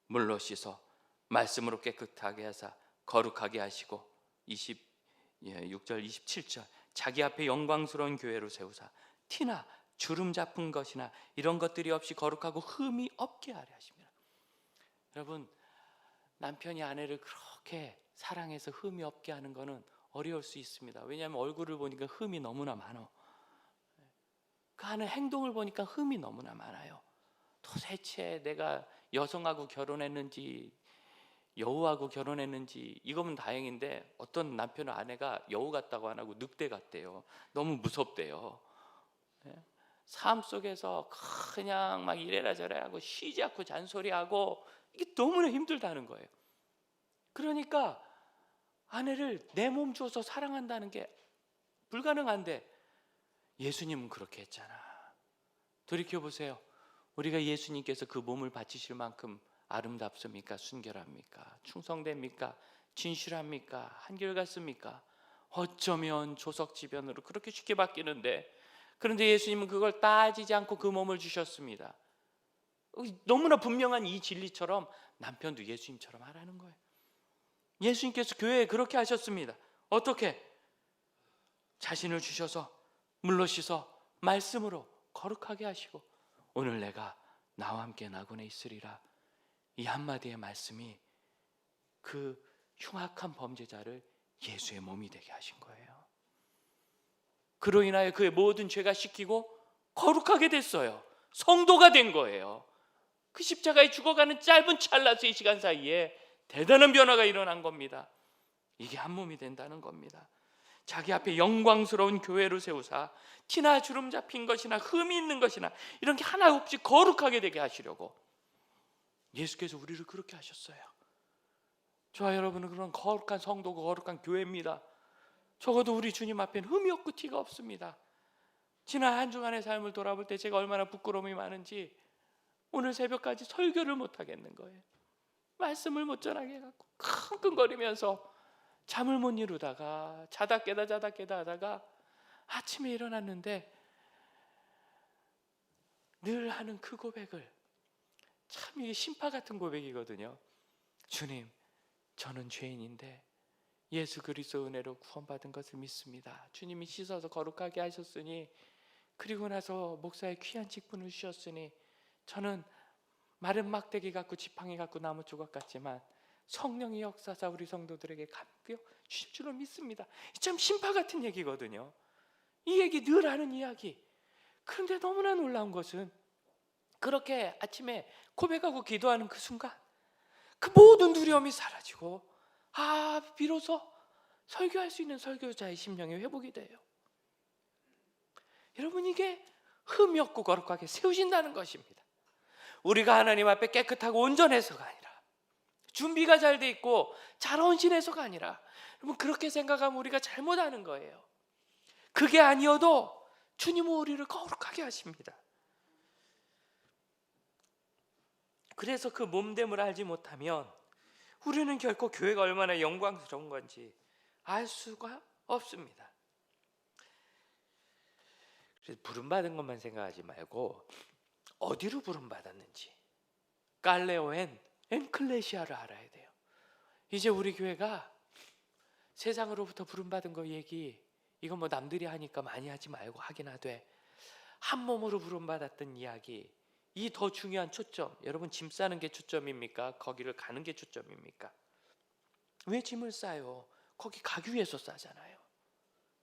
물로 씻어 말씀으로 깨끗하게 하사 거룩하게 하시고 26절 27절 자기 앞에 영광스러운 교회로 세우사 티나 주름 잡은 것이나 이런 것들이 없이 거룩하고 흠이 없게 하려 하십니다. 여러분 남편이 아내를 그렇게 사랑해서 흠이 없게 하는 것은 어려울 수 있습니다. 왜냐하면 얼굴을 보니까 흠이 너무나 많아. 그 하는 행동을 보니까 흠이 너무나 많아요. 도대체 내가 여성하고 결혼했는지 여우하고 결혼했는지 이거면 다행인데 어떤 남편은 아내가 여우 같다고 안 하고 늑대 같대요. 너무 무섭대요. 삶 속에서 그냥 막 이래라 저래라 하고 쉬지 않고 잔소리하고 이게 너무나 힘들다는 거예요. 그러니까 아내를 내 몸 주어서 사랑한다는 게 불가능한데 예수님은 그렇게 했잖아. 돌이켜보세요. 우리가 예수님께서 그 몸을 바치실 만큼 아름답습니까? 순결합니까? 충성됩니까? 진실합니까? 한결같습니까? 어쩌면 조석지변으로 그렇게 쉽게 바뀌는데 그런데 예수님은 그걸 따지지 않고 그 몸을 주셨습니다. 너무나 분명한 이 진리처럼 남편도 예수님처럼 하라는 거예요. 예수님께서 교회에 그렇게 하셨습니다. 어떻게? 자신을 주셔서 물로 씻어 말씀으로 거룩하게 하시고 오늘 내가 나와 함께 나군에 있으리라. 이 한마디의 말씀이 그 흉악한 범죄자를 예수의 몸이 되게 하신 거예요. 그로 인하여 그의 모든 죄가 씻기고 거룩하게 됐어요. 성도가 된 거예요. 그 십자가에 죽어가는 짧은 찰나스의 시간 사이에 대단한 변화가 일어난 겁니다. 이게 한 몸이 된다는 겁니다. 자기 앞에 영광스러운 교회를 세우사 티나 주름 잡힌 것이나 흠이 있는 것이나 이런 게 하나 없이 거룩하게 되게 하시려고 예수께서 우리를 그렇게 하셨어요. 저와 여러분은 그런 거룩한 성도고 거룩한 교회입니다. 적어도 우리 주님 앞에는 흠이 없고 티가 없습니다. 지난 한 주간의 삶을 돌아볼 때 제가 얼마나 부끄러움이 많은지 오늘 새벽까지 설교를 못 하겠는 거예요. 말씀을 못 전하게 해갖고 끙끙거리면서 잠을 못 이루다가 자다 깨다 하다가 아침에 일어났는데 늘 하는 그 고백을 참 이게 심파 같은 고백이거든요. 주님, 저는 죄인인데 예수 그리스도 은혜로 구원받은 것을 믿습니다. 주님이 씻어서 거룩하게 하셨으니 그리고 나서 목사의 귀한 직분을 주셨으니 저는 마른 막대기 같고 지팡이 같고 나무 조각 같지만 성령이 역사사 우리 성도들에게 감겨 주실 줄로 믿습니다. 참 심파 같은 얘기거든요. 이 얘기 늘 하는 이야기. 그런데 너무나 놀라운 것은 그렇게 아침에 고백하고 기도하는 그 순간 그 모든 두려움이 사라지고 비로소 설교할 수 있는 설교자의 심령이 회복이 돼요. 여러분, 이게 흠이 없고 거룩하게 세우신다는 것입니다. 우리가 하나님 앞에 깨끗하고 온전해서가 아니라, 준비가 잘 돼 있고 잘 헌신해서가 아니라, 여러분, 그렇게 생각하면 우리가 잘못하는 거예요. 그게 아니어도 주님은 우리를 거룩하게 하십니다. 그래서 그 몸됨을 알지 못하면 우리는 결코 교회가 얼마나 영광스러운 건지 알 수가 없습니다. 그래서 부름받은 것만 생각하지 말고 어디로 부름받았는지, 깔레오엔 엔클레시아를 알아야 돼요. 이제 우리 교회가 세상으로부터 부름받은 거 얘기, 이건 뭐 남들이 하니까 많이 하지 말고 하긴 하되, 한 몸으로 부름받았던 이야기, 이 더 중요한 초점, 여러분, 짐 싸는 게 초점입니까? 거기를 가는 게 초점입니까? 왜 짐을 싸요? 거기 가기 위해서 싸잖아요.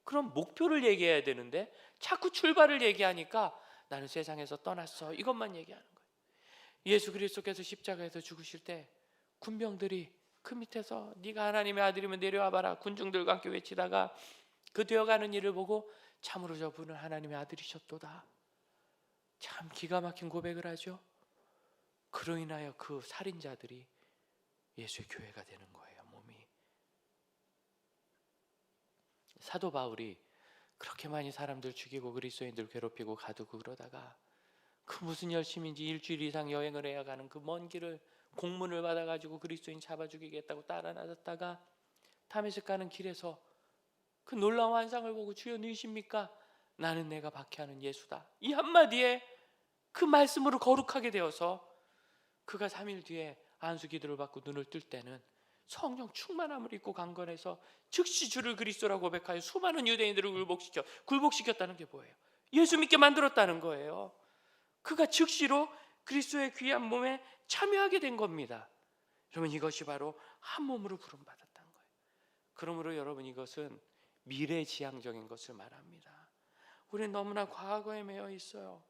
그럼 목표를 얘기해야 되는데 자꾸 출발을 얘기하니까 나는 세상에서 떠났어, 이것만 얘기하는 거예요. 예수 그리스도께서 십자가에서 죽으실 때 군병들이 그 밑에서 네가 하나님의 아들이면 내려와 봐라, 군중들과 함께 외치다가 그 되어가는 일을 보고 참으로 저분은 하나님의 아들이셨도다. 참 기가 막힌 고백을 하죠. 그로 인하여 그 살인자들이 예수의 교회가 되는 거예요. 몸이. 사도 바울이 그렇게 많이 사람들 죽이고 그리스도인들 괴롭히고 가두고 그러다가 그 무슨 열심인지 일주일 이상 여행을 해야 가는 그 먼 길을 공문을 받아가지고 그리스도인 잡아 죽이겠다고 따라 나섰다가 다메섹 가는 길에서 그 놀라운 환상을 보고 주여 누구십니까? 나는 내가 박해하는 예수다. 이 한마디에 그 말씀으로 거룩하게 되어서 그가 3일 뒤에 안수기도를 받고 눈을 뜰 때는 성령 충만함을 입고 강건해서 즉시 주를 그리스도라고 고백하여 수많은 유대인들을 굴복시켰다는 게 뭐예요? 예수 믿게 만들었다는 거예요. 그가 즉시로 그리스도의 귀한 몸에 참여하게 된 겁니다. 여러분, 이것이 바로 한 몸으로 부름받았다는 거예요. 그러므로 여러분, 이것은 미래지향적인 것을 말합니다. 우리는 너무나 과거에 매여 있어요.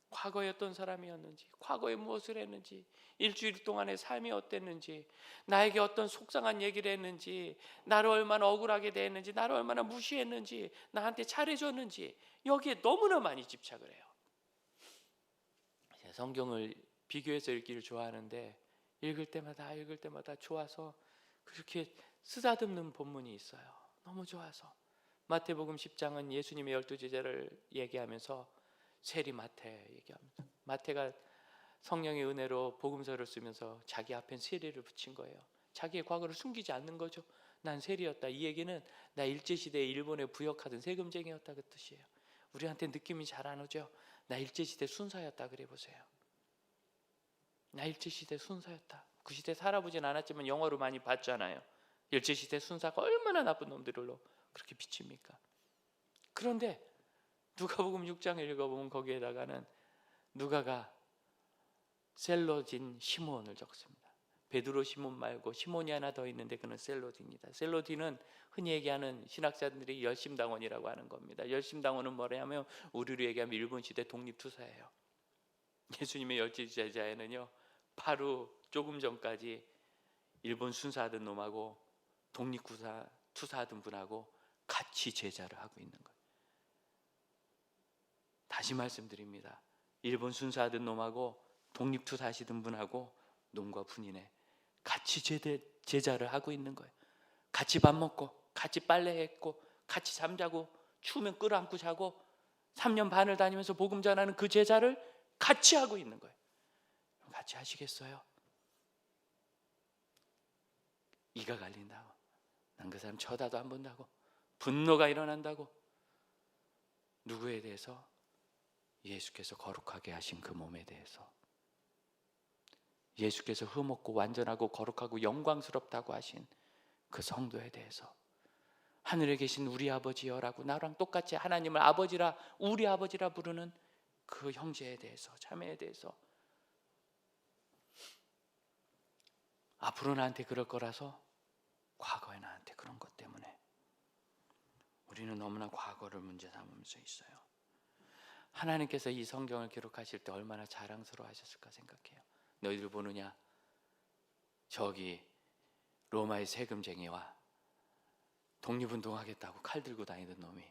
과거에 어떤 사람이었는지, 과거에 무엇을 했는지, 일주일 동안의 삶이 어땠는지, 나에게 어떤 속상한 얘기를 했는지, 나를 얼마나 억울하게 대했는지, 나를 얼마나 무시했는지, 나한테 잘해줬는지, 여기에 너무나 많이 집착을 해요. 성경을 비교해서 읽기를 좋아하는데 읽을 때마다 좋아서 그렇게 쓰다듬는 본문이 있어요. 너무 좋아서. 마태복음 10장은 예수님의 12제자를 얘기하면서 세리 마태 얘기합니다. 마태가 성령의 은혜로 복음서를 쓰면서 자기 앞엔 세리를 붙인 거예요. 자기의 과거를 숨기지 않는 거죠. 난 세리였다. 이 얘기는 나 일제시대에 일본에 부역하던 세금쟁이였다, 그 뜻이에요. 우리한테 느낌이 잘 안 오죠. 나 일제시대 순사였다 그래 보세요. 나 일제시대 순사였다. 그 시대 살아보진 않았지만 영화로 많이 봤잖아요. 일제시대 순사가 얼마나 나쁜 놈들로 그렇게 비칩니까? 그런데 누가복음 6장을 읽어보면 거기에다가는 누가가 셀로딘 시몬을 적습니다. 베드로 시몬 말고 시몬이 하나 더 있는데 그는 셀로딘이다. 셀로딘은 흔히 얘기하는 신학자들이 열심당원이라고 하는 겁니다. 열심당원은 뭐냐면 우리로 얘기하면 일본 시대 독립투사예요. 예수님의 12제자에는요, 바로 조금 전까지 일본 순사하던 놈하고 독립투사하던 분하고 같이 제자를 하고 있는 거예요. 다시 말씀드립니다. 일본 순사하던 놈하고 독립투사하시던 분하고 놈과 분이네 같이 제자를 하고 있는 거예요. 같이 밥 먹고 같이 빨래했고 같이 잠자고 추우면 끌어안고 자고 3년 반을 다니면서 복음 전하는 그 제자를 같이 하고 있는 거예요. 같이 하시겠어요? 이가 갈린다고, 난 그 사람 쳐다도 안 본다고, 분노가 일어난다고. 누구에 대해서? 예수께서 거룩하게 하신 그 몸에 대해서. 예수께서 흠없고 완전하고 거룩하고 영광스럽다고 하신 그 성도에 대해서. 하늘에 계신 우리 아버지여라고 나랑 똑같이 하나님을 아버지라, 우리 아버지라 부르는 그 형제에 대해서, 자매에 대해서. 앞으로 나한테 그럴 거라서, 과거에 나한테 그런 것 때문에 우리는 너무나 과거를 문제 삼으면서 있어요. 하나님께서 이 성경을 기록하실 때 얼마나 자랑스러워 하셨을까 생각해요. 너희들 보느냐? 저기 로마의 세금쟁이와 독립운동하겠다고 칼 들고 다니던 놈이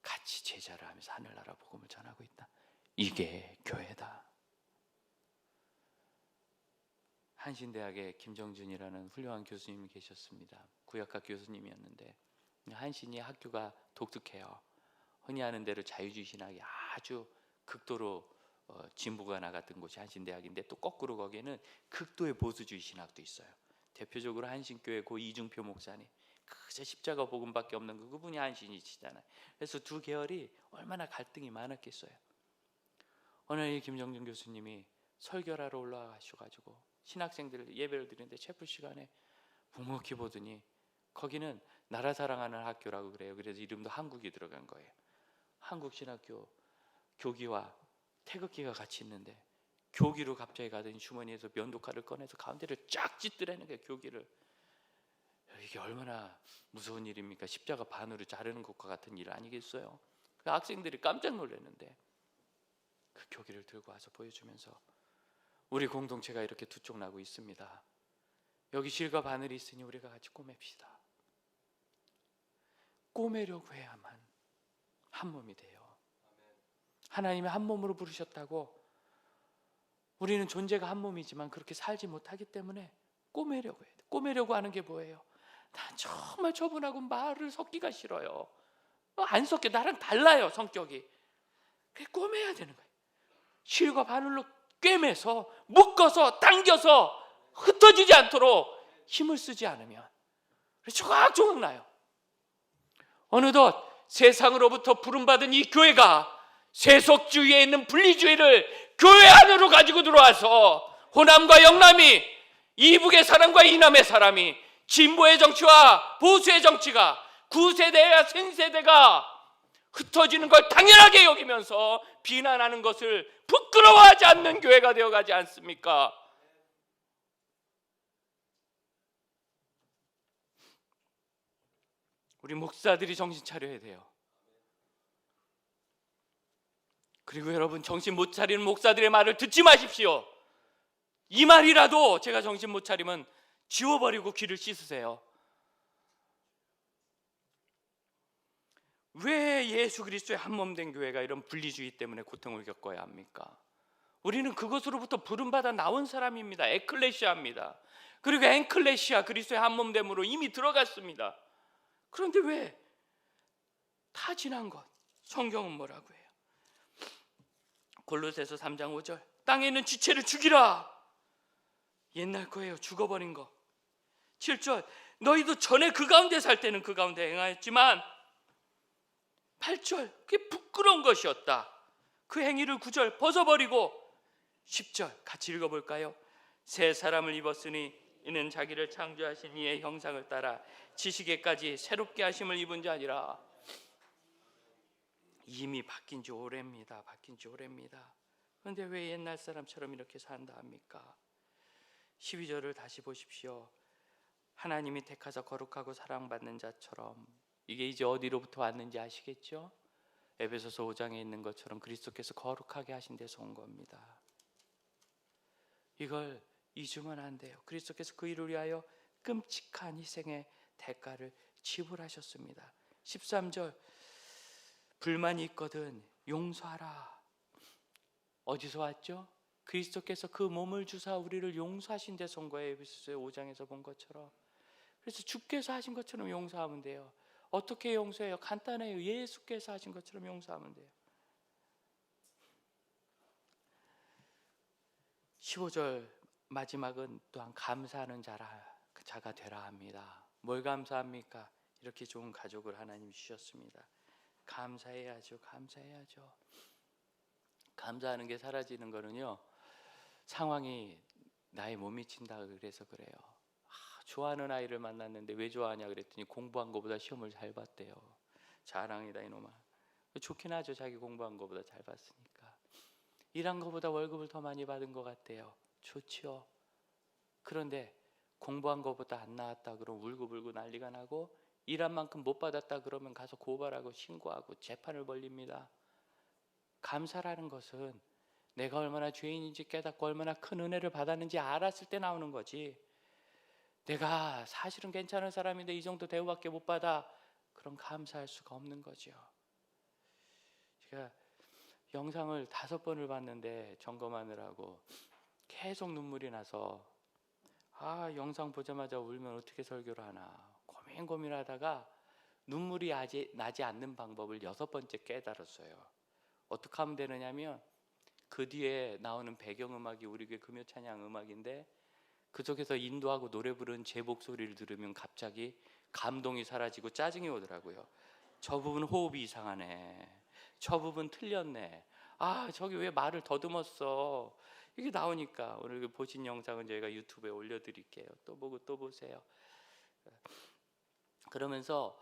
같이 제자를 하면서 하늘나라 복음을 전하고 있다. 이게 교회다. 한신대학에 김정준이라는 훌륭한 교수님이 계셨습니다. 구역학 교수님이었는데 한신이 학교가 독특해요. 흔히 하는 대로 자유주의 신학이 아주 극도로 진보가 나갔던 곳이 한신대학인데, 또 거꾸로 거기에는 극도의 보수주의 신학도 있어요. 대표적으로 한신교회 고 이중표 목사님, 그저 십자가 복음밖에 없는 그분이 한신이시잖아요. 그래서 두 계열이 얼마나 갈등이 많았겠어요. 어느 날 김정준 교수님이 설교하러 올라가셔가지고 신학생들 예배를 드리는데 채플 시간에 묵묵히 보더니 거기는 나라 사랑하는 학교라고 그래요. 그래서 이름도 한국이 들어간 거예요. 한국신학교 교기와 태극기가 같이 있는데, 교기로 갑자기 가더니 주머니에서 면도칼을 꺼내서 가운데를 쫙 찢더라는 거예요. 교기를. 이게 얼마나 무서운 일입니까? 십자가 반으로 자르는 것과 같은 일 아니겠어요? 그 학생들이 깜짝 놀랐는데 그 교기를 들고 와서 보여주면서 우리 공동체가 이렇게 두 쪽 나고 있습니다. 여기 실과 바늘이 있으니 우리가 같이 꼬맵시다. 꼬매려고 해야만 한 몸이 돼요. 하나님이 한 몸으로 부르셨다고 우리는 존재가 한 몸이지만 그렇게 살지 못하기 때문에 꼬매려고 해요. 꼬매려고 하는 게 뭐예요? 난 정말 저분하고 말을 섞기가 싫어요. 안 섞여. 나랑 달라요, 성격이. 그래, 꼬매야 되는 거예요. 실과 바늘로 꿰매서 묶어서 당겨서 흩어지지 않도록 힘을 쓰지 않으면 조각조각 나요. 어느덧 세상으로부터 부름받은 이 교회가 세속주의에 있는 분리주의를 교회 안으로 가지고 들어와서 호남과 영남이, 이북의 사람과 이남의 사람이, 진보의 정치와 보수의 정치가, 구세대와 생세대가 흩어지는 걸 당연하게 여기면서 비난하는 것을 부끄러워하지 않는 교회가 되어가지 않습니까? 우리 목사들이 정신 차려야 돼요. 그리고 여러분, 정신 못 차리는 목사들의 말을 듣지 마십시오. 이 말이라도 제가 정신 못 차리면 지워버리고 귀를 씻으세요. 왜 예수 그리스도의 한몸된 교회가 이런 분리주의 때문에 고통을 겪어야 합니까? 우리는 그것으로부터 부름받아 나온 사람입니다. 에클레시아입니다. 그리고 엔클레시아, 그리스도의 한몸됨으로 이미 들어갔습니다. 그런데 왜 다 지난 것? 성경은 뭐라고 해요? 골로새서 3장 5절, 땅에 있는 지체를 죽이라. 옛날 거예요, 죽어버린 거. 7절, 너희도 전에 그 가운데 살 때는 그 가운데 행하였지만, 8절, 그게 부끄러운 것이었다. 그 행위를 9절 벗어버리고, 10절 같이 읽어볼까요? 새 사람을 입었으니 이는 자기를 창조하신 이의 형상을 따라 지식에까지 새롭게 하심을 입은 자니라. 이미 바뀐 지 오래입니다. 바뀐 지 오래입니다. 그런데 왜 옛날 사람처럼 이렇게 산다 합니까? 12절을 다시 보십시오. 하나님이 택하사 거룩하고 사랑받는 자처럼, 이게 이제 어디로부터 왔는지 아시겠죠? 에베소서 5장에 있는 것처럼 그리스도께서 거룩하게 하신 데서 온 겁니다. 이걸 잊으면 안 돼요. 그리스도께서 그 일을 위하여 끔찍한 희생의 대가를 지불하셨습니다. 13절, 불만이 있거든 용서하라. 어디서 왔죠? 그리스도께서 그 몸을 주사 우리를 용서하신 데서 온 거예요. 에베소서 5장에서 본 것처럼. 그래서 주께서 하신 것처럼 용서하면 돼요. 어떻게 용서해요? 간단해요. 예수께서 하신 것처럼 용서하면 돼요. 15절 마지막은 또한 감사하는 자가 되라 합니다. 뭘 감사합니까? 이렇게 좋은 가족을 하나님이 주셨습니다. 감사해야죠. 감사해야죠. 감사하는 게 사라지는 거는요, 상황이 나의 못 미친다 그래서 그래요. 좋아하는 아이를 만났는데 왜 좋아하냐 그랬더니 공부한 것보다 시험을 잘 봤대요. 자랑이다 이놈아. 좋긴 하죠. 자기 공부한 것보다 잘 봤으니까. 일한 것보다 월급을 더 많이 받은 것 같대요. 좋지요. 그런데 공부한 것보다 안 나왔다 그러면 울고불고 난리가 나고, 일한 만큼 못 받았다 그러면 가서 고발하고 신고하고 재판을 벌립니다. 감사라는 것은 내가 얼마나 죄인인지 깨닫고 얼마나 큰 은혜를 받았는지 알았을 때 나오는 거지, 내가 사실은 괜찮은 사람인데 이 정도 대우밖에 못 받아, 그럼 감사할 수가 없는 거죠. 제가 영상을 5번을 봤는데 점검하느라고 계속 눈물이 나서 영상 보자마자 울면 어떻게 설교를 하나 고민하다가 눈물이 나지 않는 방법을 6번째 깨달았어요. 어떻게 하면 되느냐면, 그 뒤에 나오는 배경음악이 우리 교회 금요 찬양 음악인데 그 속에서 인도하고 노래 부르는 제 목소리를 들으면 갑자기 감동이 사라지고 짜증이 오더라고요. 저 부분 호흡이 이상하네, 저 부분 틀렸네, 저기 왜 말을 더듬었어, 이게 나오니까 오늘 보신 영상은 저희가 유튜브에 올려드릴게요. 또 보고 또 보세요. 그러면서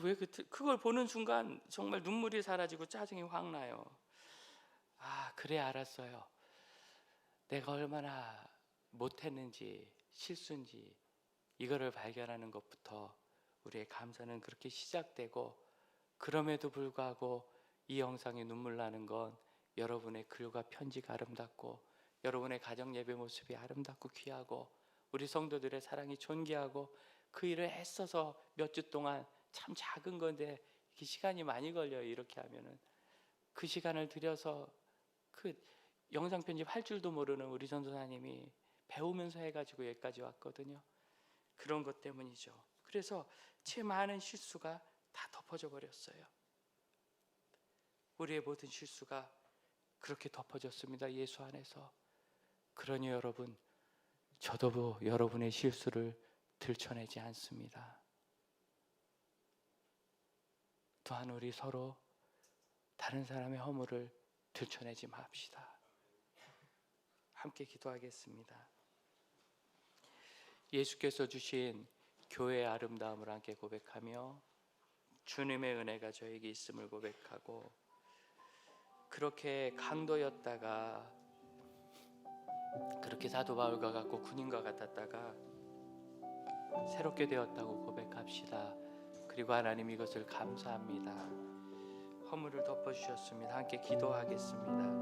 왜 그걸 보는 순간 정말 눈물이 사라지고 짜증이 확 나요. 그래 알았어요. 내가 얼마나 못했는지 실수인지 이거를 발견하는 것부터 우리의 감사는 그렇게 시작되고, 그럼에도 불구하고 이 영상에 눈물 나는 건 여러분의 글과 편지가 아름답고 여러분의 가정 예배 모습이 아름답고 귀하고 우리 성도들의 사랑이 존귀하고, 그 일을 애써서 몇 주 동안 참 작은 건데 이렇게 시간이 많이 걸려요. 이렇게 하면은 그 시간을 들여서 그 영상 편집할 줄도 모르는 우리 전도사님이 배우면서 해가지고 여기까지 왔거든요. 그런 것 때문이죠. 그래서 제 많은 실수가 다 덮어져 버렸어요. 우리의 모든 실수가 그렇게 덮어졌습니다, 예수 안에서. 그러니 여러분, 저도 여러분의 실수를 들춰내지 않습니다. 또한 우리 서로 다른 사람의 허물을 들춰내지 맙시다. 함께 기도하겠습니다. 예수께서 주신 교회의 아름다움을 함께 고백하며 주님의 은혜가 저에게 있음을 고백하고, 그렇게 강도였다가 그렇게 사도 바울과 같고 군인과 같았다가 새롭게 되었다고 고백합시다. 그리고 하나님 이것을 감사합니다. 허물을 덮어주셨습니다. 함께 기도하겠습니다.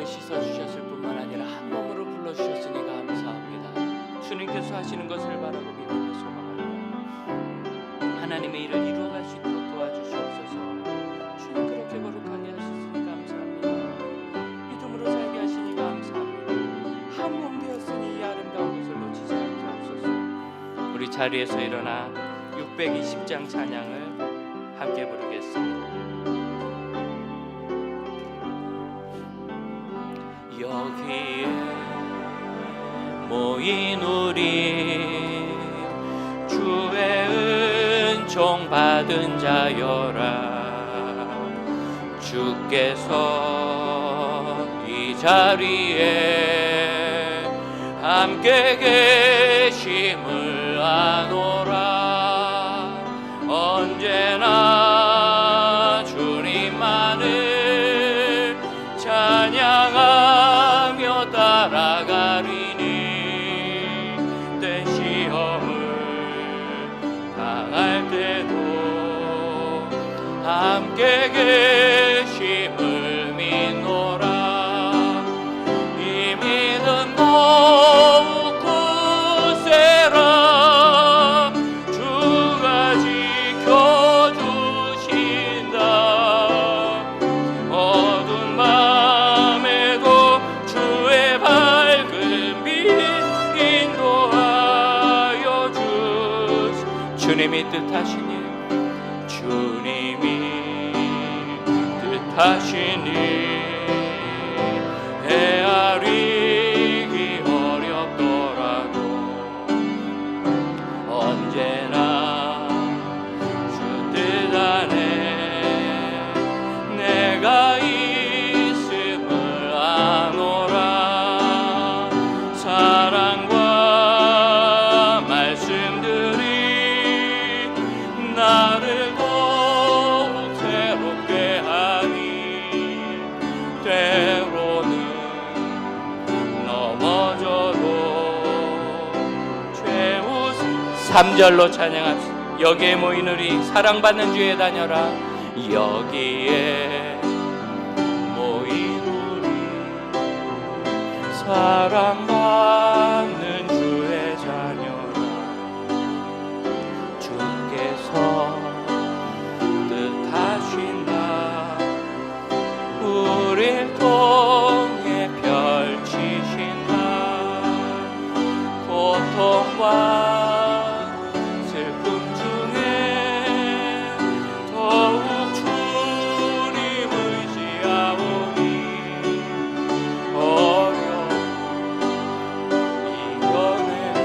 씻어주셨을 뿐만 아니라 한 몸으로 불러주셨으니 감사합니다. 주님께서 하시는 것을 바라고 믿으며 소망하며 하나님의 일을 이루어갈 수 있도록 도와주시옵소서. 주님 그렇게 거룩하게 하셨으니 감사합니다. 믿음으로 살게 하시니 감사합니다. 한 몸 되었으니 이 아름다운 것을 놓치지 않게 하옵소서. 우리 자리에서 일어나 620장 찬양을 함께 부르겠습니다. 여기에 모인 우리 주의 은총 받은 자여라. 주께서 이 자리에 함께 계심을 아노라. 언제나 주님만을 찬양하며 따라가리니 때 시험을 당할 때도 함께 계심을 믿노라. 이 믿음 더욱 굳세라. 주가 지켜주신다. 어두운 밤에도 주의 밝은 빛 인도하여 주시. 주님이 뜻하시니 헤아리기 어렵더라도 언제나 주 뜻 안에 내가 있음을 아노라. 사랑과 3절로 찬양합시다. 여기에 모인 우리 사랑받는 주에 다녀라. 여기에 모인 우리 사랑받는 주의 자녀라. 주께서 뜻하신다. 우릴 통해 펼치신다. 고통과 슬픔 중에 더욱 주님 의지하오니 어려움 이겨내고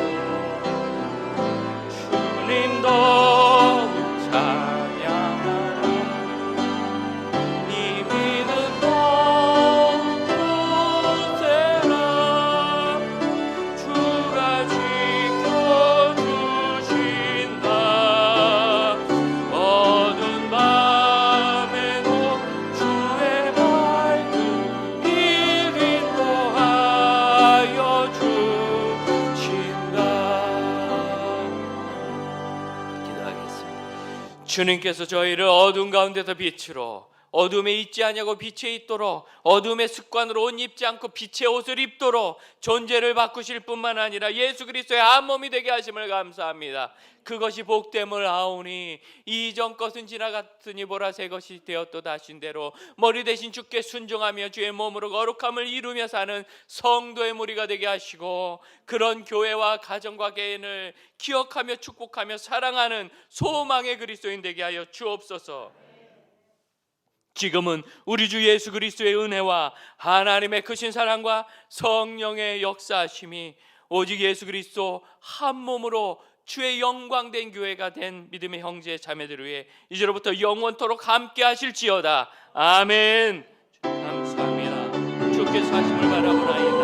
주님 더욱 찬양하라. 이 믿음 더욱 굳세라. 주가 지켜주신다. 어두운 밤에도 주의 말씀 길 인도하여 주신다. 기도하겠습니다. 주님께서 저희를 어두운 가운데서 빛으로, 어둠에 있지 아니하고 빛에 있도록, 어둠의 습관으로 옷 입지 않고 빛의 옷을 입도록 존재를 바꾸실 뿐만 아니라 예수 그리스도의 한 몸이 되게 하심을 감사합니다. 그것이 복됨을 아오니 이전 것은 지나갔으니 보라 새 것이 되었도다 하신 대로 머리 대신 주께 순종하며 주의 몸으로 거룩함을 이루며 사는 성도의 무리가 되게 하시고, 그런 교회와 가정과 개인을 기억하며 축복하며 사랑하는 소망의 그리스도인 되게 하여 주옵소서. 지금은 우리 주 예수 그리스도의 은혜와 하나님의 크신 사랑과 성령의 역사하심이 오직 예수 그리스도 한 몸으로 주의 영광된 교회가 된 믿음의 형제 자매들을 위해 이제로부터 영원토록 함께 하실지어다. 아멘. 감사합니다. 주께서 하심을 바라보나이다.